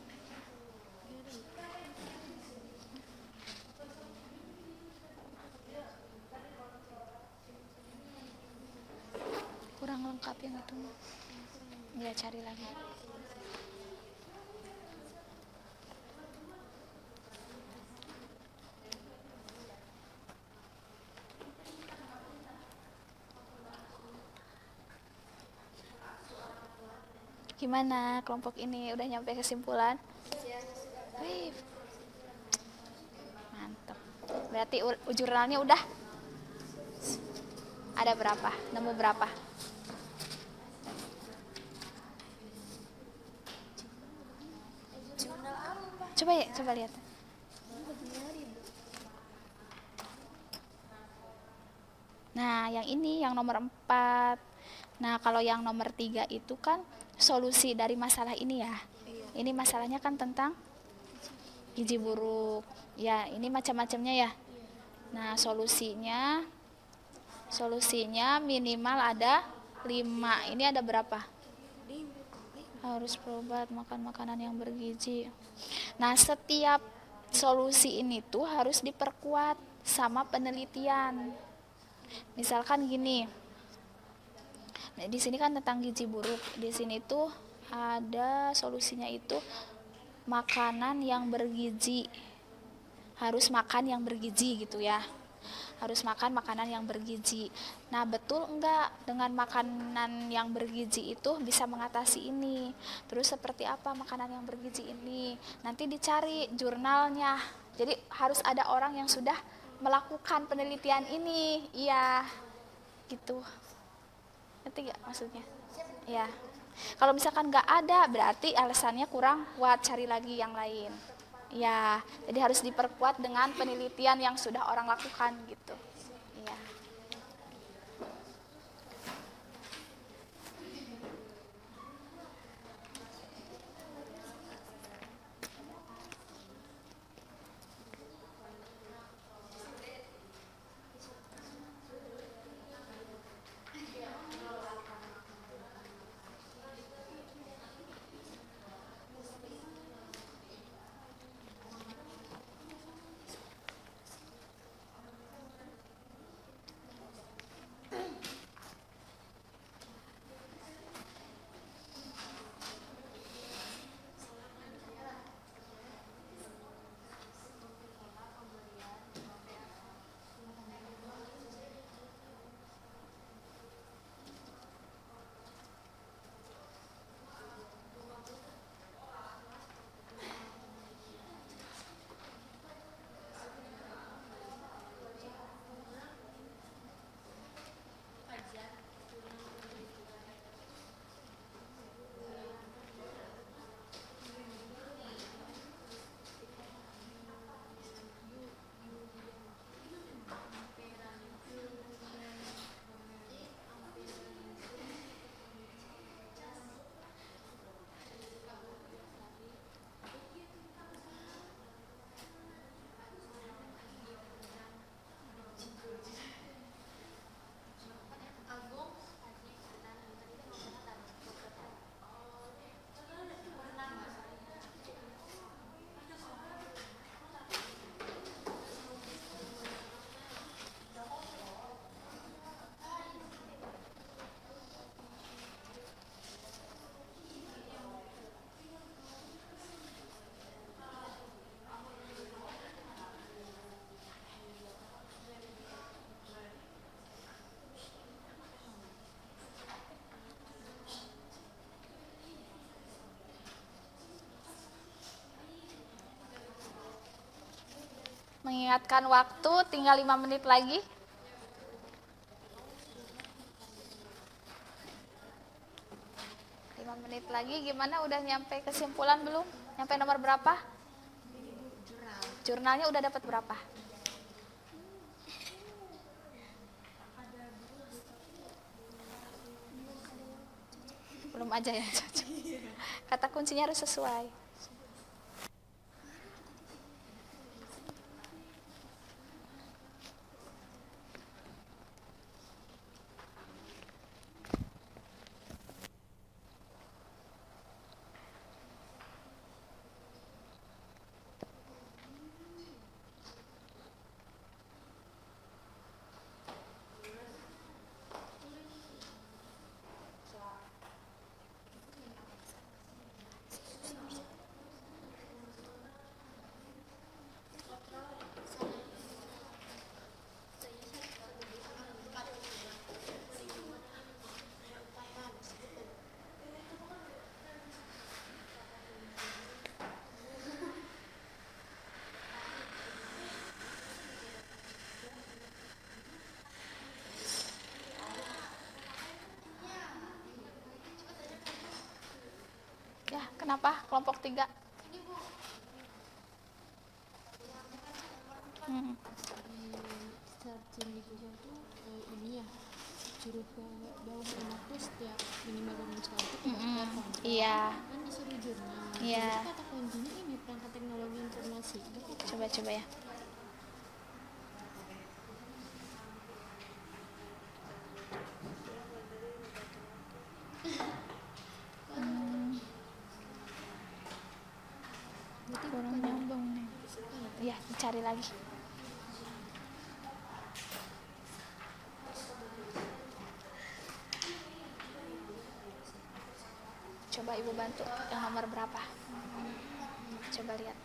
Kurang lengkap yang itu. Ya, cari lagi. Gimana kelompok ini, udah nyampe kesimpulan? Wih, mantap. Berarti jurnalnya udah ada berapa? Nemu berapa? Coba ya, coba lihat. Nah, yang ini yang nomor 4. Nah, kalau yang nomor 3 itu kan solusi dari masalah ini ya. Ini masalahnya kan tentang gizi buruk. Ya, ini macam-macamnya ya. Nah, solusinya minimal ada 5. Ini ada berapa? Harus berobat, makan makanan yang bergizi. Nah, setiap solusi ini tuh harus diperkuat sama penelitian. Misalkan gini. Nah, di sini kan tentang gizi buruk. Di sini tuh ada solusinya itu makanan yang bergizi. Harus makan yang bergizi gitu ya. Harus makan makanan yang bergizi. Nah, betul enggak dengan makanan yang bergizi itu bisa mengatasi ini? Terus seperti apa makanan yang bergizi ini? Nanti dicari jurnalnya. Jadi harus ada orang yang sudah melakukan penelitian ini. Iya, gitu. Ngerti gak maksudnya? Ya. Kalau misalkan nggak ada, berarti alasannya kurang kuat, cari lagi yang lain. Ya, jadi harus diperkuat dengan penelitian yang sudah orang lakukan gitu. Iya. Mengingatkan waktu, tinggal 5 menit lagi. Menit lagi, gimana, udah nyampe kesimpulan belum? Nyampe nomor berapa? Jurnalnya udah dapat berapa? Belum aja ya, cocok. Kata kuncinya harus sesuai. Kenapa kelompok 3? Di searching di Google tuh ini ya, suruh ke bawah anak tuh setiap minimal bangun sekali itu daftar kontrak. Iya. Kan disuruh jurnal. Iya. Jadi kata kuncinya ini perangkat teknologi informasi. Coba ya. Berarti Kurang nyambung nih. Iya, dicari lagi. Coba ibu bantu yang nomor berapa? Coba lihat.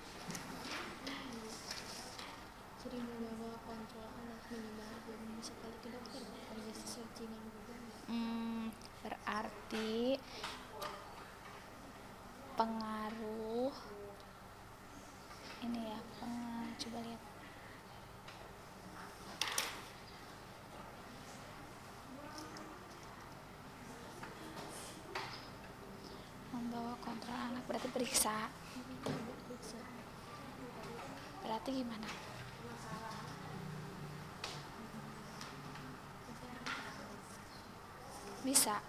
sering membawa kontrol anak minimal 2 minggu sekali ke dokter pada searchingan Google. Berarti pengaruh ini ya, coba lihat. Membawa kontrol anak berarti periksa. Berarti gimana? Bisa.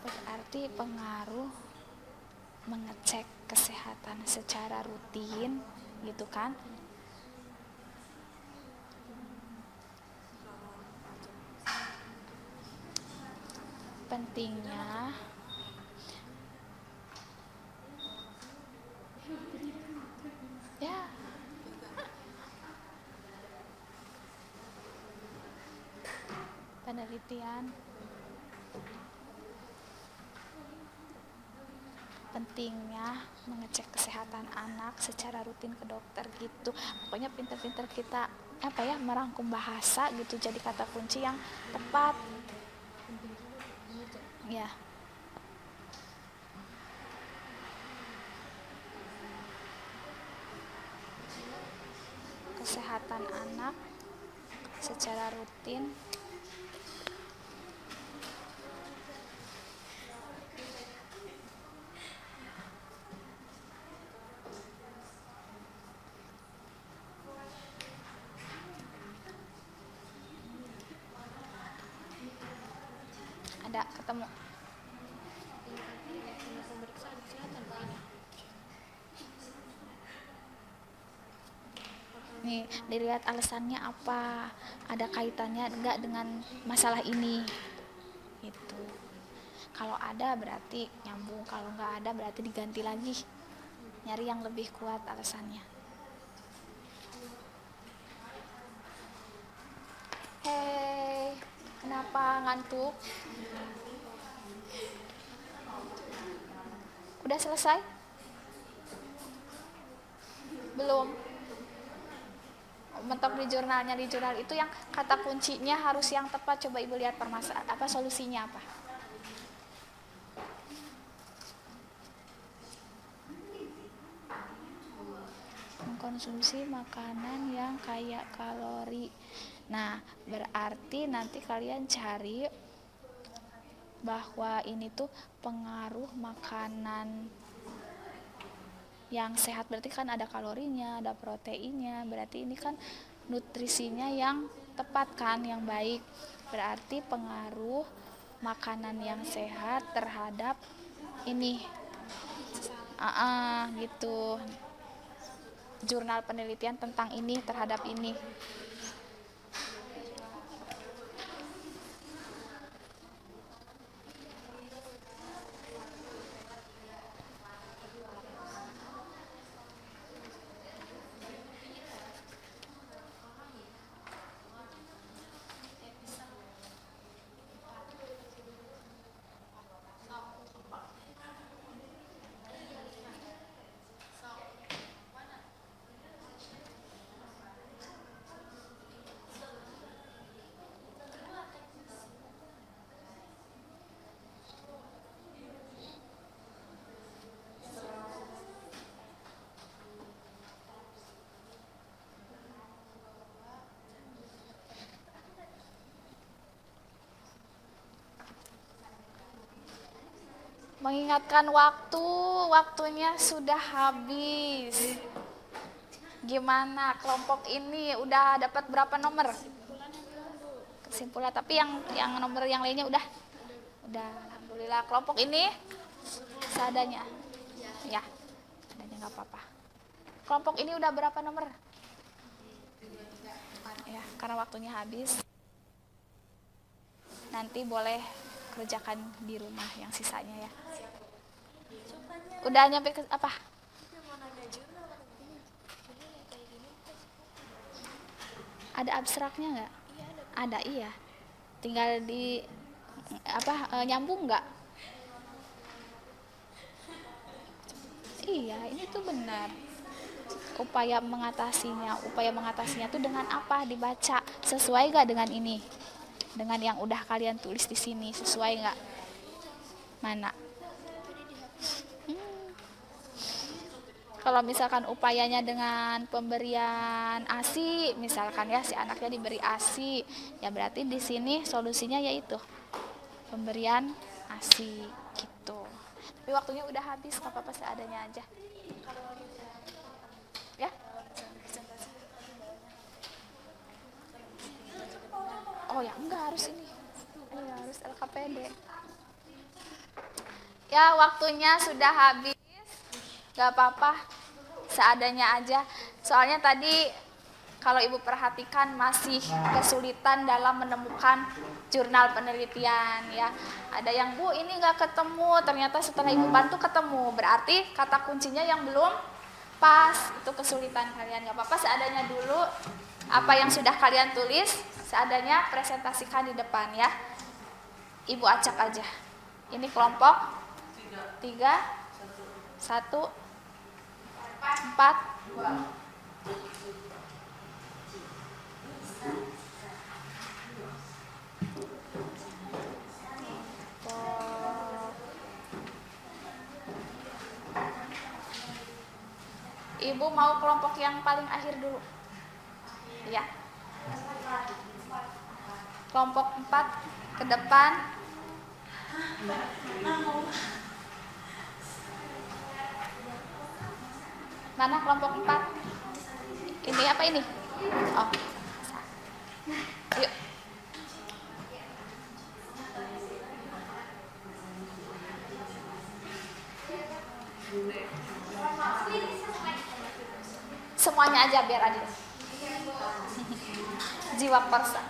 Berarti pengaruh mengecek kesehatan secara rutin gitu kan? Pentingnya ya penelitian, pentingnya mengecek kesehatan anak secara rutin ke dokter gitu. Pokoknya pinter-pinter kita merangkum bahasa gitu jadi kata kunci yang tepat ya. Kesehatan anak secara rutin. Ada ketemu. Pemeriksaan kesehatan ini. Nih, dilihat alasannya apa, ada kaitannya enggak dengan masalah ini gitu. Kalau ada berarti nyambung, kalau enggak ada berarti diganti lagi, nyari yang lebih kuat alasannya. Hei, kenapa ngantuk? Udah selesai? Belum? Mentok di jurnalnya, di jurnal itu yang kata kuncinya harus yang tepat. Coba ibu lihat solusinya apa. Mengkonsumsi makanan yang kaya kalori. Nah, berarti nanti kalian cari bahwa ini tuh pengaruh makanan yang sehat, berarti kan ada kalorinya, ada proteinnya, berarti ini kan nutrisinya yang tepat kan, yang baik. Berarti pengaruh makanan yang sehat terhadap ini gitu, jurnal penelitian tentang ini terhadap ini. Mengingatkan waktunya sudah habis. Gimana kelompok ini udah dapat berapa nomor? Kesimpulan, tapi yang nomor yang lainnya udah, alhamdulillah. Kelompok ini seadanya, ya, seadanya nggak apa-apa. Kelompok ini udah berapa nomor? Ya, karena waktunya habis. Nanti boleh kerjakan di rumah yang sisanya ya. Udah nyampe ke apa? Ada abstraknya nggak? Ada, iya. Tinggal di nyambung nggak? Iya, ini tuh benar. Upaya mengatasinya tuh dengan apa? Dibaca. Sesuai nggak dengan ini? Dengan yang udah kalian tulis di sini, sesuai nggak? Mana? Kalau misalkan upayanya dengan pemberian ASI, misalkan ya si anaknya diberi ASI, ya berarti di sini solusinya yaitu pemberian ASI gitu. Tapi waktunya udah habis, nggak apa-apa, seadanya aja. Ya? Oh ya, enggak harus ini. Iya, harus LKPD. Ya, waktunya sudah habis. Gak apa-apa, seadanya aja. Soalnya tadi kalau ibu perhatikan masih kesulitan dalam menemukan jurnal penelitian ya. Ada yang, Bu, ini gak ketemu, ternyata setelah ibu bantu ketemu. Berarti kata kuncinya yang belum pas, itu kesulitan kalian. Gak apa-apa, seadanya dulu. Apa yang sudah kalian tulis, seadanya presentasikan di depan ya. Ibu acak aja. Ini kelompok 3, 1, 4. Ibu mau kelompok yang paling akhir dulu. Ya. Kelompok 4 ke depan. Mana kelompok 4? Ini apa ini? Oh. Yuk. Semuanya aja biar adil. Jiwa persa.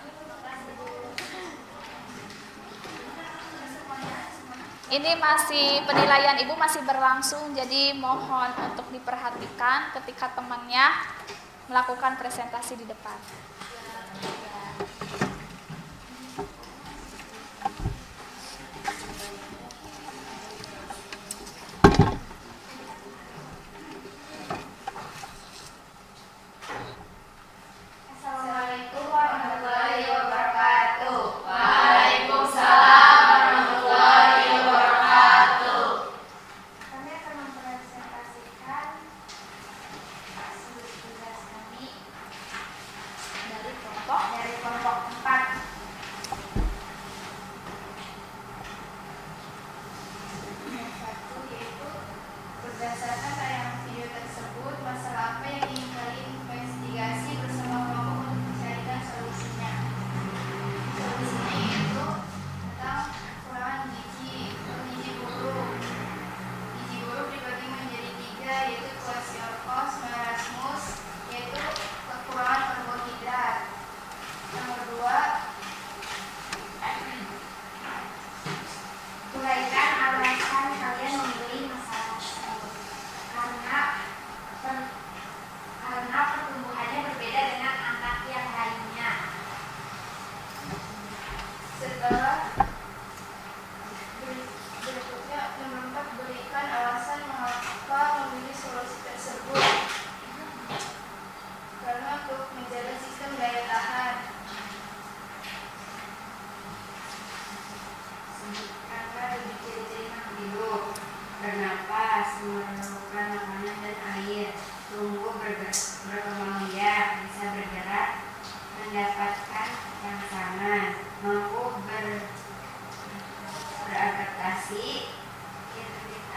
Ini masih penilaian ibu masih berlangsung, jadi mohon untuk diperhatikan ketika temannya melakukan presentasi di depan. Assalamualaikum warahmatullahi wabarakatuh. Waalaikumsalam warahmatullahi wabarakatuh. Kami akan mempresentasikan hasil tugas kami dari kelompok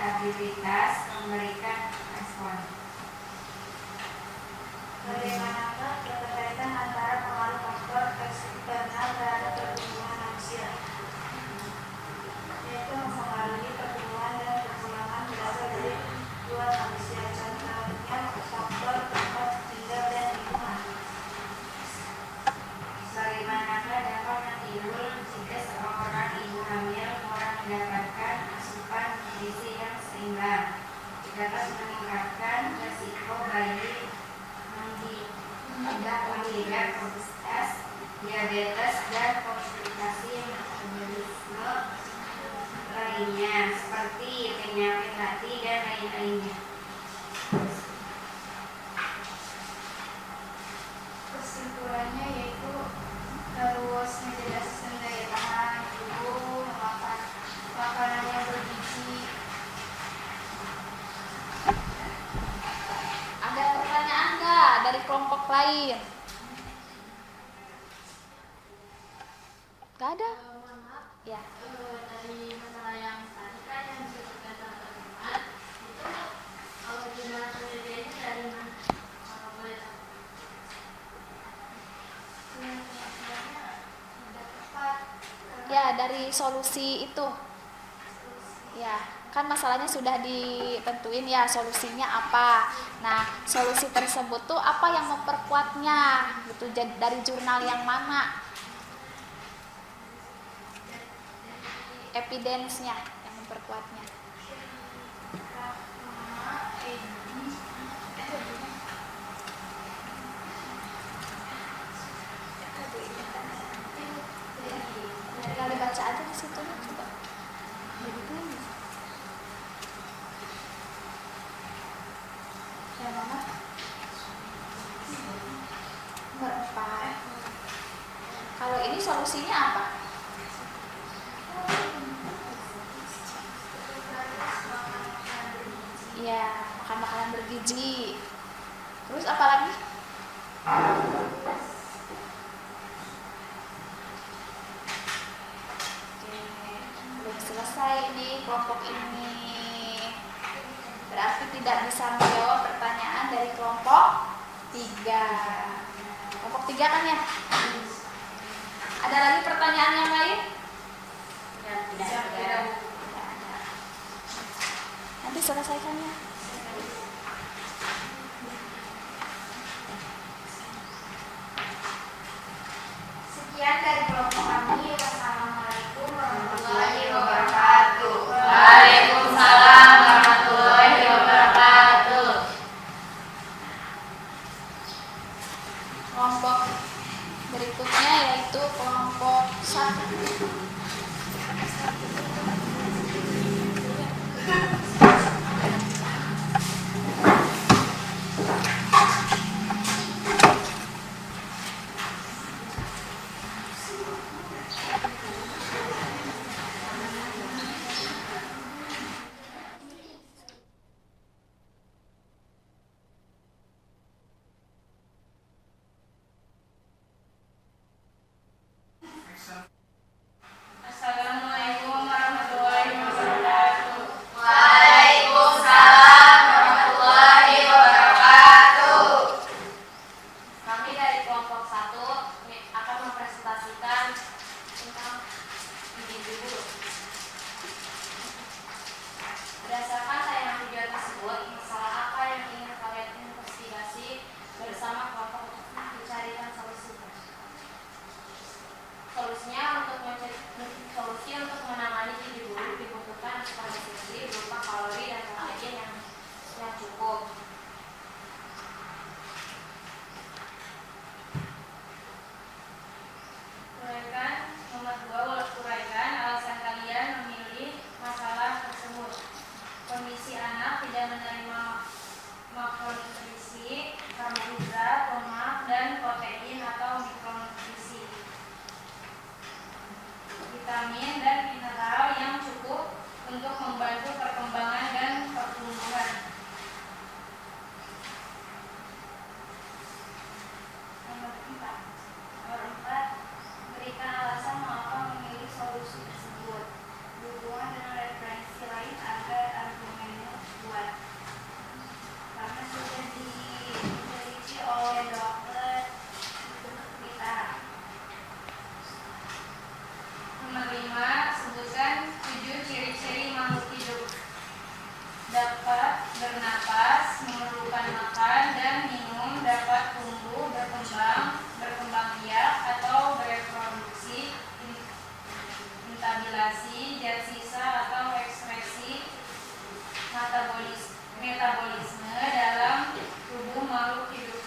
akuntabilitas memberikan respon. Bagaimanakah keterkaitan antara pengaruh faktor eksternal terhadap pertumbuhan manusia? Yaitu mempengaruhi pertumbuhan dan perkembangan berasal dari kebutuhan manusia. Contohnya faktor tempat tinggal dan lingkungan. Bagaimanakah dampak yang timbul jika seorang ibu hamil kurang mendapatkan asupan gizi yang seimbang? Dapat meningkatkan resiko bayi menghidap obesitas, diabetes, dan komplikasi metabolisme lainnya seperti penyakit hati dan lain-lainnya. Kesimpulannya yaitu harus menjaga sistem daya tahan tubuh, memakan makanan yang bergizi. Ada pertanyaan nggak dari kelompok lain? Gak ada? Ya. Dari masalah yang tadi kan yang disebutkan teman-teman itu kalau gimana penelitiannya dari mana? Kalau boleh tahu. Sebenarnya tidak tepat. Ya, dari solusi itu. Ya, kan masalahnya sudah ditentuin ya solusinya apa. Nah, solusi tersebut tuh apa yang memperkuatnya? Gitu, dari jurnal yang mana? Evidence-nya yang memperkuatnya. Tinggal dibaca aja di situ coba. Yang mana? Nomor 4. Kalau ini solusinya apa? Ya, makan makanan bergizi. Terus apa lagi? Oke, belum selesai nih kelompok ini. Berarti tidak bisa menjawab pertanyaan dari kelompok 3. Kelompok 3 kan ya? Ada lagi pertanyaan yang lain? Tidak ada. Nanti selesaikannya. Sekian dari kelompok kami. Wassalamualaikum warahmatullahi wabarakatuh. Waalaikumsalam warahmatullahi wabarakatuh. Kelompok berikutnya yaitu kelompok 1. Assalamualaikum warahmatullahi wabarakatuh. Waalaikumsalam warahmatullahi wabarakatuh. Kami dari kelompok 1 akan mempresentasikan tentang gizi buruk. Berdasarkan tayangan video tersebut, masalah apa yang ingin kalian investigasi bersama kelompok untuk mencarikan solusinya. Solusi untuk menangani gizi buruk dibutuhkan asupan gizi berupa kalori dan protein yang cukup. Nomor 2, uraikan alasan kalian memilih masalah tersebut. Kondisi anak tidak menerima makronutrisi, karbohidrat, lemak, dan protein atau mikronutrisi, vitamin dan mineral yang cukup untuk membantu perkembangan dan pertumbuhan. Nomor 4, berikan alasan mengapa memilih solusi tersebut. Berhubungan dengan referensi lain agar argumen dapat bernapas, memerlukan makan dan minum, dapat tumbuh, berkembang biak atau bereproduksi, intabilasi, zat sisa atau ekspresi metabolisme dalam tubuh makhluk hidup.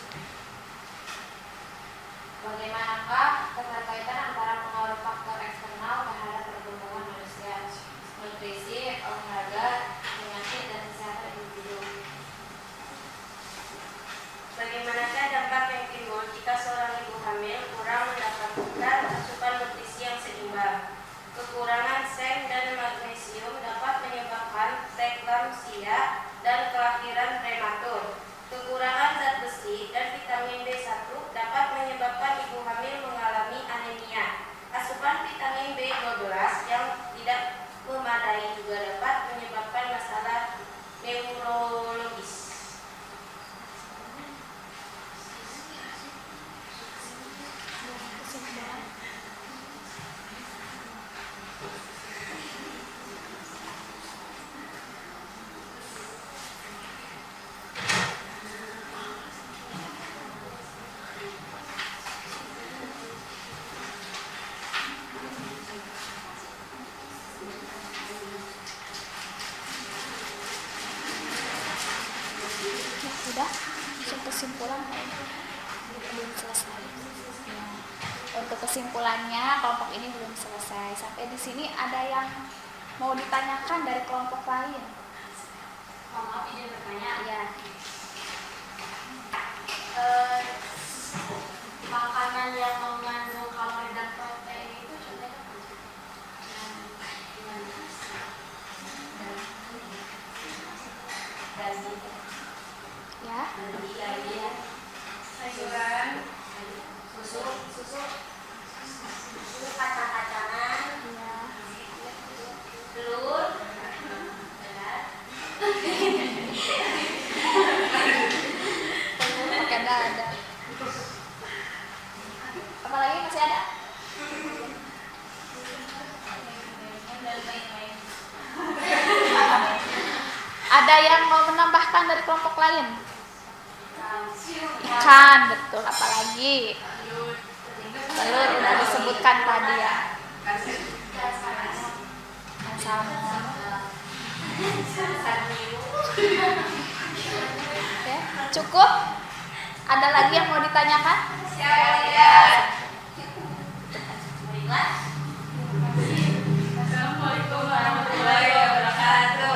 Bagaimanakah keterkaitan antara pengaruh faktor eksternal terhadap perkembangan manusia, nutrisi, olahraga, penyakit, dan kesehatan individu? Bagaimanakah dampak yang timbul jika seorang ibu hamil kurang mendapatkan asupan nutrisi yang seimbang? Kekurangan seng dan magnesium dapat menyebabkan preeklamsia dan kelahiran prematur. Kekurangan zat besi dan vitamin B1 dapat menyebabkan ibu hamil mengalami anemia. Asupan vitamin B12 yang tidak memadai juga dapat menyebabkan masalah neurologis. Udah, untuk kesimpulan belum selesai. Ya. Untuk kesimpulannya kelompok ini belum selesai. Sampai di sini ada yang mau ditanyakan dari kelompok lain? Maaf, izin bertanya. Ya. Makanan yang mengandung kalori dan protein itu contohnya apa? Daging. Ya. Sayuran, Susu, kacang-kacangan, Ya. telur, Pakai dada. Apalagi masih ada? Ada yang mau menambahkan dari kelompok lain? Ikan, betul. Apalagi? Telur udah disebutkan tadi ya. Salmon. Oke, cukup? Ada lagi yang mau ditanyakan? Assalamualaikum warahmatullahi wabarakatuh.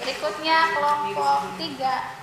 Berikutnya kelompok 3.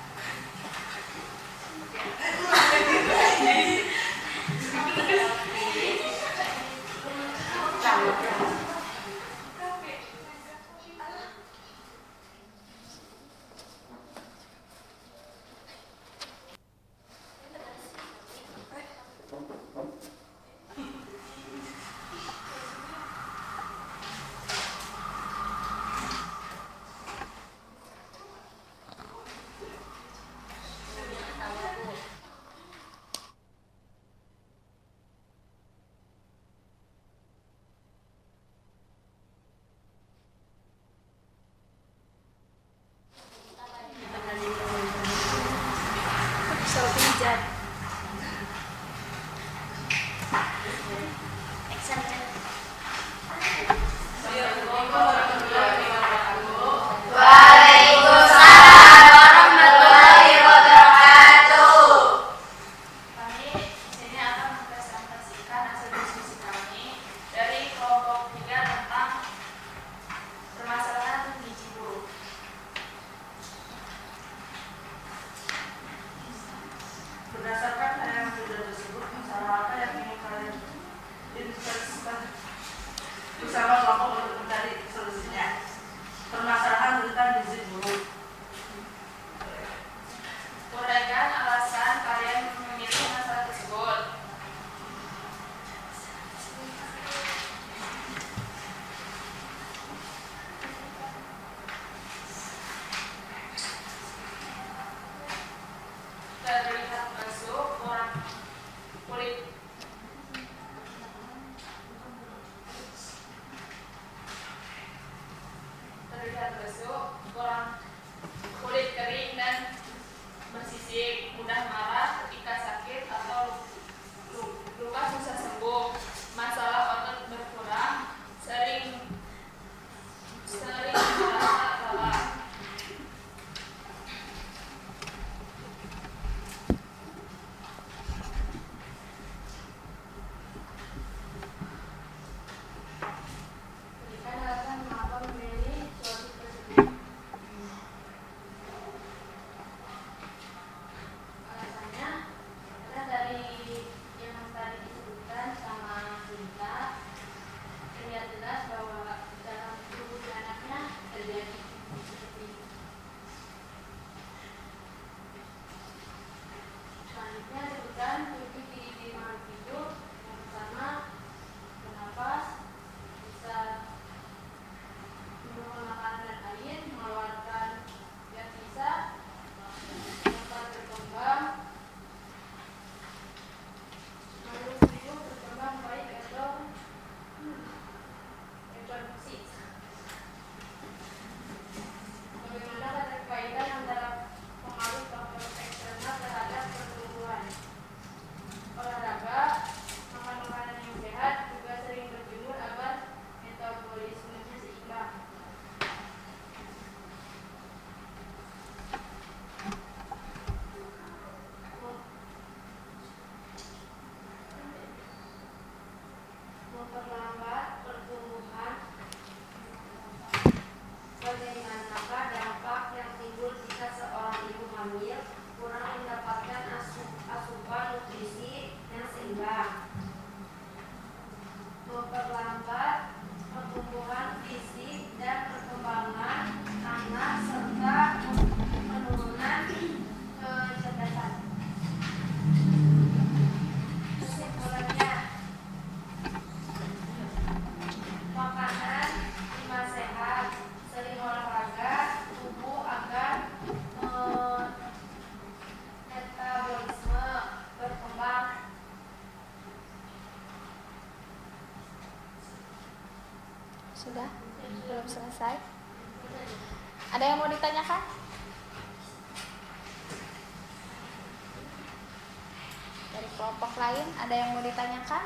Berdasarkan yang sudah tersebut, masalah apa yang ingin kalian investasikan Sudah? Belum selesai? Ada yang mau ditanyakan? Dari kelompok lain ada yang mau ditanyakan?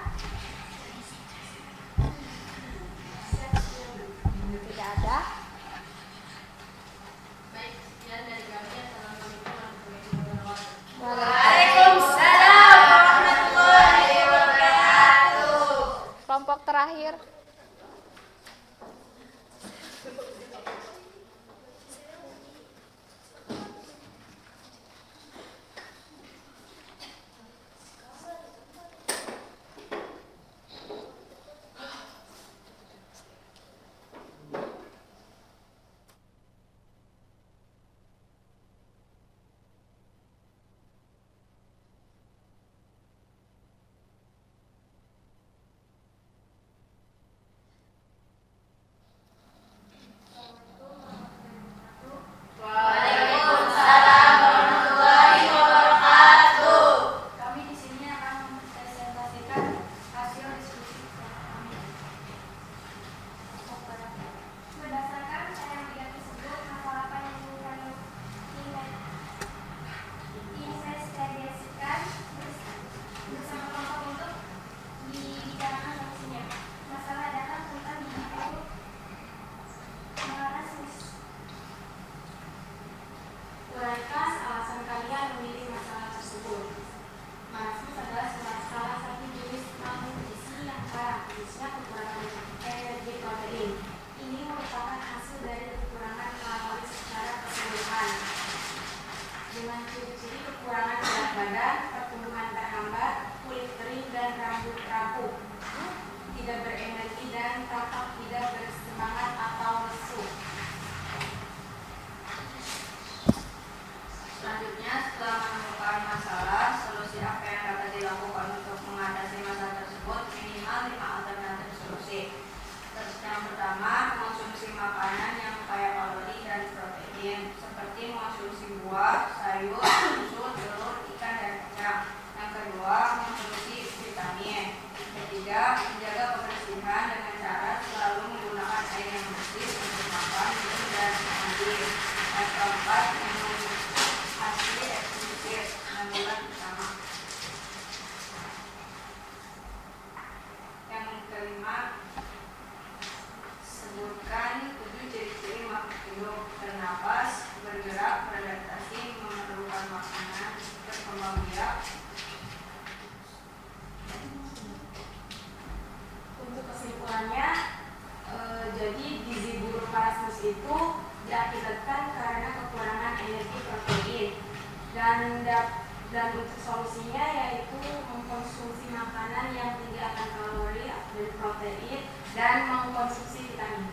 Tidak ada. Baik, sekian dari kami. Assalamualaikum warahmatullahi wabarakatuh. Waalaikumsalam warahmatullahi wabarakatuh. Kelompok terakhir. Kami di sini akan mempresentasikan hasil diskusi kami. Berdasarkan yang tidak tersebut, masalah apa yang kami investigasikan bersama kelompok untuk dibicarakan solusinya. Masalah datang tentang gigi buruk marasmus. Uraikan alasan kalian memilih masalah tersebut. Marasmus adalah salah satu jenis malnutrisi yang parah, khususnya kekurangan energi protein. Ini merupakan hasil dari kekurangan kalori secara keseluruhan. Dengan ciri-ciri kekurangan berat badan, pertumbuhan terhambat, kulit kering dan rambut rapuh, tidak berenergi dan tampak tidak bersemangat atau lesu. Selanjutnya, setelah menemukan masalah, solusi apa yang dapat dilakukan untuk mengatasi masalah tersebut? Minimal 5 alternatif solusi. Yang pertama, mengonsumsi makanan yang kaya kalori dan protein, seperti mengonsumsi buah, sayur, susu, telur, ikan, dan kacang. Yang kedua, mengonsumsi vitamin. Ketiga, menjaga kebersihan dengan cara selalu menggunakan air yang bersih untuk makan, minum, dan mandi. Yang keempat, minum hasil eksklusif 6 bulan pertama. Yang kelima, sebutkan 7 ciri-ciri makhluk hidup: bernapas, bergerak, beradaptasi, memerlukan makanan, berkembang biak. Untuk kesimpulannya, jadi gizi buruk marasmus itu diakibatkan karena kekurangan energi protein, dan untuk solusinya yaitu mengkonsumsi makanan yang tinggi akan kalori dan protein dan mengkonsumsi vitamin.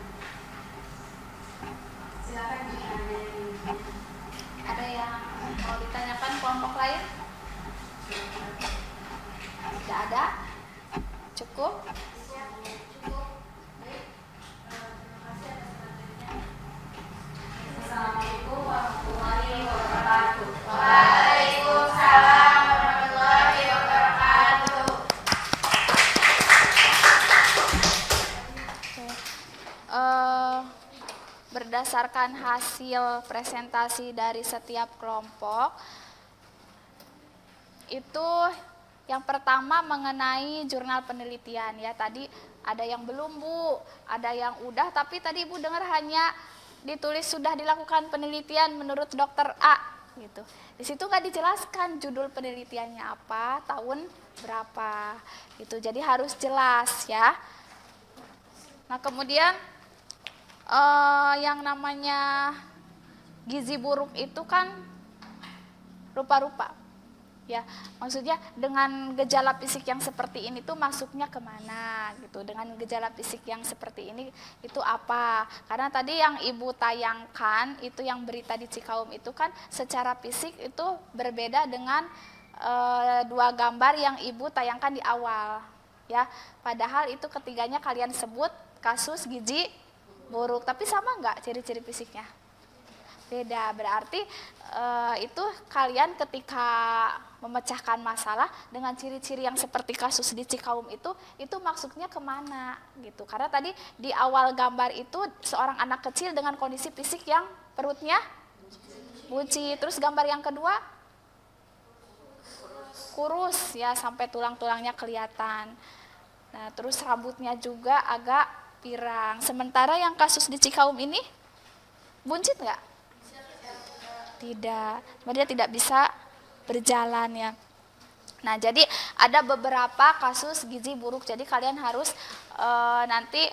Silakan jika ada yang ingin. Ada yang mau ditanyakan kelompok lain? Tidak ada? Cukup? Assalamualaikum warahmatullahi wabarakatuh. Waalaikumsalam warahmatullahi wabarakatuh. Berdasarkan hasil presentasi dari setiap kelompok, itu yang pertama mengenai jurnal penelitian ya. Tadi ada yang belum Bu, ada yang udah, tapi tadi Ibu dengar hanya ditulis sudah dilakukan penelitian menurut dokter A gitu. Di situ nggak dijelaskan judul penelitiannya apa, tahun berapa gitu. Jadi harus jelas ya. Nah kemudian yang namanya gizi buruk itu kan rupa-rupa ya, maksudnya dengan gejala fisik yang seperti ini tuh masuknya kemana gitu, dengan gejala fisik yang seperti ini itu apa, karena tadi yang Ibu tayangkan itu yang berita di Cikaum itu kan secara fisik itu berbeda dengan 2 gambar yang Ibu tayangkan di awal ya, padahal itu ketiganya kalian sebut kasus gizi buruk, tapi sama nggak ciri-ciri fisiknya? Beda, berarti itu kalian ketika memecahkan masalah dengan ciri-ciri yang seperti kasus di Cikaum itu maksudnya kemana gitu. Karena tadi di awal gambar itu seorang anak kecil dengan kondisi fisik yang perutnya buncit. Terus gambar yang kedua kurus ya, sampai tulang-tulangnya kelihatan. Nah, terus rambutnya juga agak pirang. Sementara yang kasus di Cikaum ini buncit nggak? Tidak, dia tidak bisa berjalan ya. Nah, jadi ada beberapa kasus gizi buruk. Jadi kalian harus nanti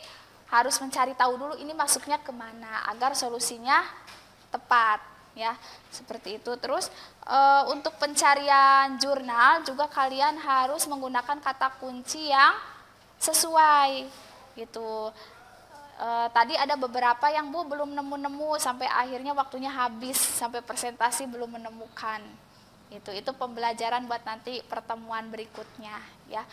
harus mencari tahu dulu ini masuknya kemana agar solusinya tepat ya, seperti itu. Terus untuk pencarian jurnal juga kalian harus menggunakan kata kunci yang sesuai gitu. Tadi ada beberapa yang Bu belum nemu-nemu sampai akhirnya waktunya habis sampai presentasi belum menemukan. Itu pembelajaran buat nanti pertemuan berikutnya ya.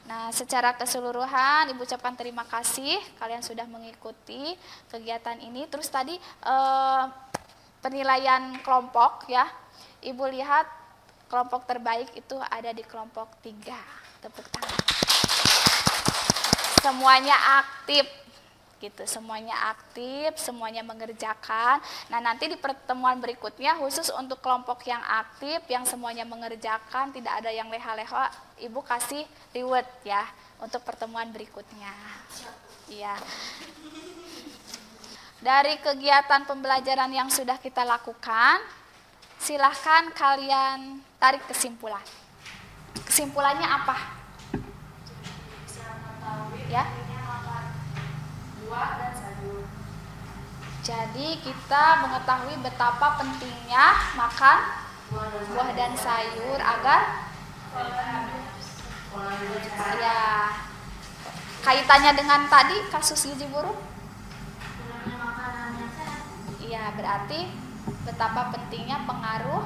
Nah, secara keseluruhan Ibu ucapkan terima kasih kalian sudah mengikuti kegiatan ini. Terus tadi penilaian kelompok ya. Ibu lihat kelompok terbaik itu ada di kelompok 3. Tepuk tangan. Semuanya aktif gitu, semuanya aktif, semuanya mengerjakan. Nah, nanti di pertemuan berikutnya khusus untuk kelompok yang aktif, yang semuanya mengerjakan, tidak ada yang leha-leha, Ibu kasih reward ya untuk pertemuan berikutnya. Iya. Dari kegiatan pembelajaran yang sudah kita lakukan, silahkan kalian tarik kesimpulan. Kesimpulannya apa? Ya. Buah dan sayur. Jadi kita mengetahui betapa pentingnya makan buah dan sayur agar ya, kaitannya dengan tadi kasus gizi buruk. Iya, berarti betapa pentingnya pengaruh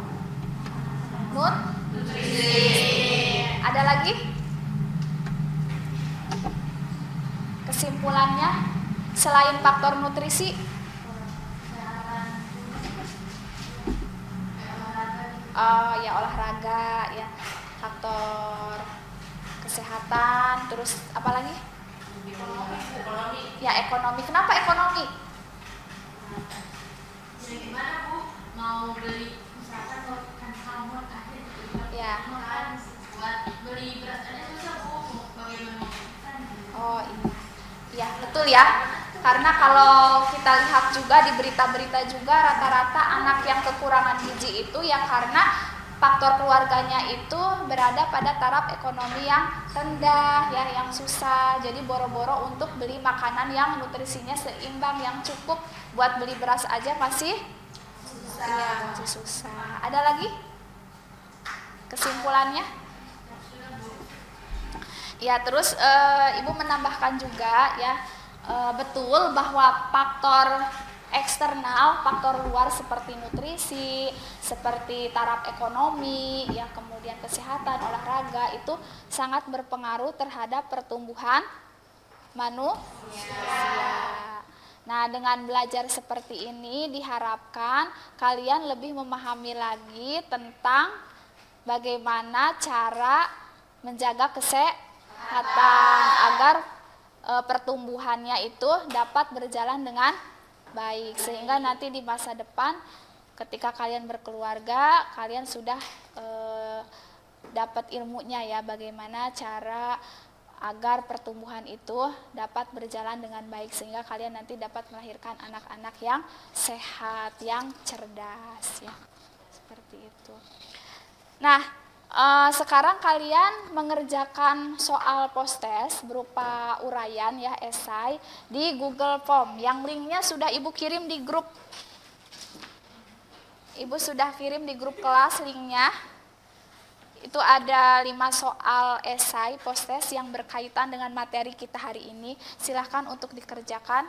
nutrisi. Ada lagi? Kesimpulannya selain faktor nutrisi, ya olahraga ya, faktor kesehatan, terus apa lagi? Ekonomi. Ya, ekonomi. Kenapa ekonomi? Gimana Bu mau beli misalkan kalau ikan salmon akhir Ya. buat beli beras aja susah Bu, bagaimana? Oh iya, ya betul ya. Karena kalau kita lihat juga di berita-berita juga rata-rata anak yang kekurangan gizi itu ya karena faktor keluarganya itu berada pada taraf ekonomi yang rendah ya, yang susah. Jadi boro-boro untuk beli makanan yang nutrisinya seimbang, yang cukup, buat beli beras aja masih susah. Iya, masih susah. Ada lagi kesimpulannya? Ya, terus Ibu menambahkan juga ya, betul bahwa faktor eksternal, faktor luar seperti nutrisi, seperti taraf ekonomi, ya kemudian kesehatan, olahraga itu sangat berpengaruh terhadap pertumbuhan manusia. Nah, dengan belajar seperti ini diharapkan kalian lebih memahami lagi tentang bagaimana cara menjaga kesehatan agar pertumbuhannya itu dapat berjalan dengan baik, sehingga nanti di masa depan ketika kalian berkeluarga kalian sudah dapat ilmunya ya, bagaimana cara agar pertumbuhan itu dapat berjalan dengan baik, sehingga kalian nanti dapat melahirkan anak-anak yang sehat, yang cerdas ya, seperti itu. Nah, sekarang kalian mengerjakan soal post-test berupa uraian ya, esai di Google Form yang linknya sudah Ibu kirim di grup. Ibu sudah kirim di grup kelas linknya. Itu ada 5 soal esai post-test yang berkaitan dengan materi kita hari ini. Silahkan untuk dikerjakan.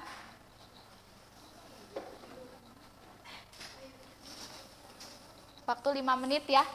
Waktu 5 menit ya.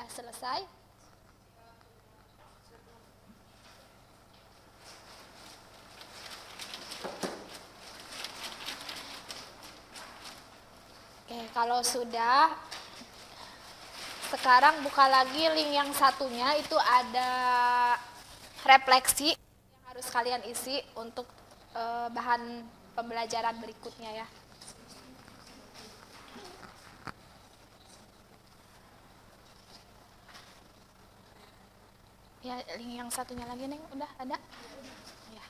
udah selesai. Oke, kalau sudah, sekarang buka lagi link yang satunya, itu ada refleksi yang harus kalian isi untuk bahan pembelajaran berikutnya ya. Ya, link yang satunya lagi Neng, udah ada? Ya,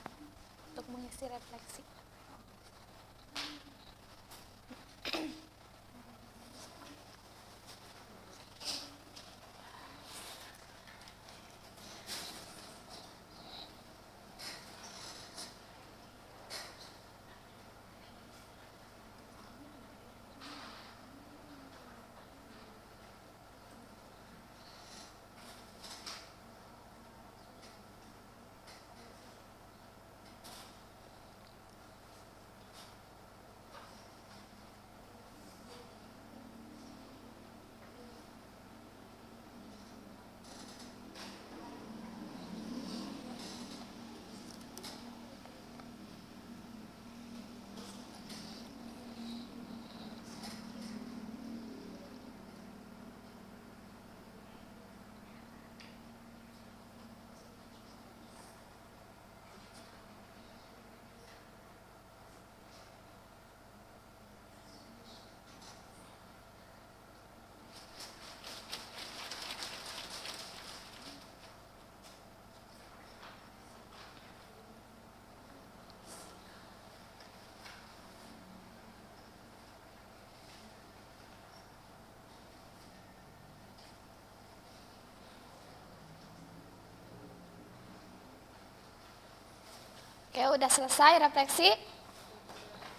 untuk mengisi refleksi. Oke, udah selesai refleksi?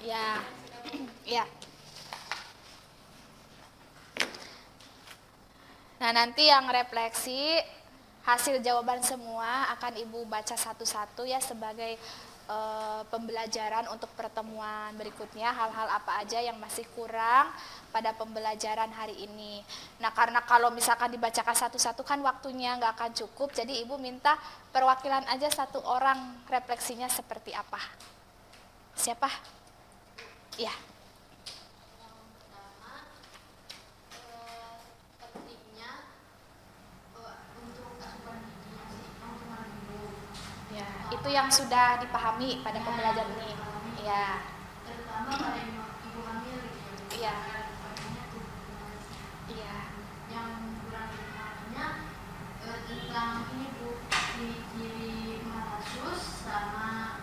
Ya. Ya. Nah, nanti yang refleksi hasil jawaban semua akan Ibu baca satu-satu ya sebagai pembelajaran untuk pertemuan berikutnya, hal-hal apa aja yang masih kurang pada pembelajaran hari ini. Nah, karena kalau misalkan dibacakan satu-satu kan waktunya nggak akan cukup, jadi Ibu minta perwakilan aja satu orang refleksinya seperti apa. Siapa? Ya. Ya, itu yang sudah dipahami pada pembelajaran ini. Ya. Terutama pada ibu hamil gitu. Iya. Makanya tuh Iya. yang kurang dipahamnya tentang ini Bu, ciri-ciri malasus sama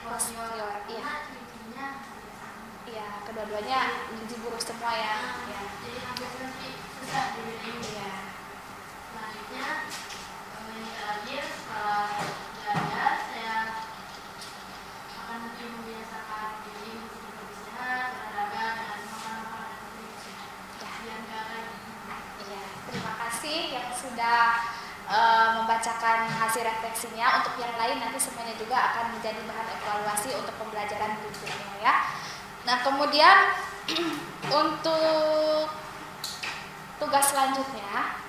Posterior, iya. karena ciri-cirinya hampir sama. Iya, kedua-duanya gizi buruk semua ya. Ya. Jadi hampir nanti susah dibedain. Iya. Selanjutnya yang terakhir setelah belajar saya akan lebih membiasakan diri untuk lebih sehat, olahraga dan makan makanan yang bergizi. Biar nggak lagi. Iya, terima kasih yang sudah membacakan hasil refleksinya. Untuk yang lain nanti semuanya juga akan menjadi bahan evaluasi untuk pembelajaran berikutnya ya. Nah, kemudian untuk tugas selanjutnya,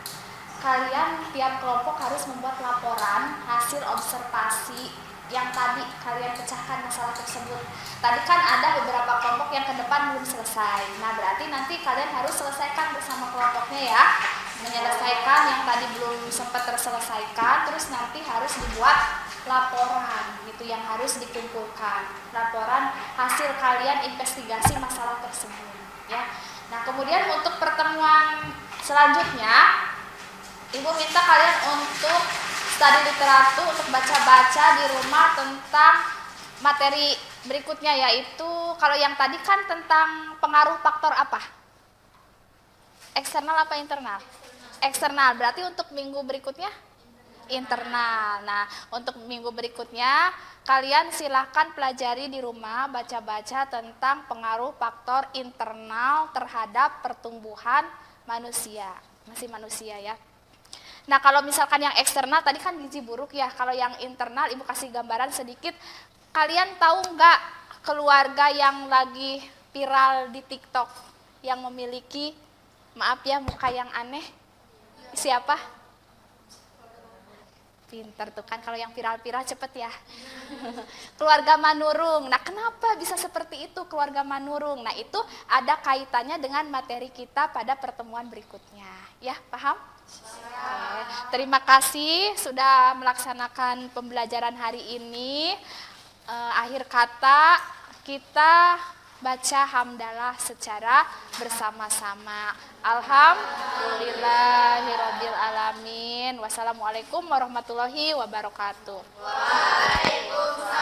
kalian tiap kelompok harus membuat laporan hasil observasi yang tadi kalian pecahkan masalah tersebut. Tadi kan ada beberapa kelompok yang ke depan belum selesai. Nah, berarti nanti kalian harus selesaikan bersama kelompoknya ya. Menyelesaikan yang tadi belum sempat terselesaikan, terus nanti harus dibuat laporan gitu yang harus dikumpulkan. Laporan hasil kalian investigasi masalah tersebut ya. Nah, kemudian untuk pertemuan selanjutnya Ibu minta kalian untuk study literatur, untuk baca-baca di rumah tentang materi berikutnya, yaitu kalau yang tadi kan tentang pengaruh faktor apa? Eksternal apa internal? Eksternal, berarti untuk minggu berikutnya? Internal. Nah, untuk minggu berikutnya kalian silahkan pelajari di rumah, baca-baca tentang pengaruh faktor internal terhadap pertumbuhan manusia. Masih manusia ya. Nah, kalau misalkan yang eksternal tadi kan gizi buruk ya. Kalau yang internal Ibu kasih gambaran sedikit. Kalian tahu nggak keluarga yang lagi viral di TikTok yang memiliki, maaf ya, muka yang aneh? Siapa? Pinter tuh kan, kalau yang viral-viral cepet ya. Keluarga Manurung. Nah, kenapa bisa seperti itu keluarga Manurung? Nah, itu ada kaitannya dengan materi kita pada pertemuan berikutnya. Ya, paham? Oke. Terima kasih sudah melaksanakan pembelajaran hari ini. Akhir kata kita baca hamdalah secara bersama-sama. Alhamdulillahirabbil alamin. Wassalamualaikum warahmatullahi wabarakatuh. Waalaikumsalam.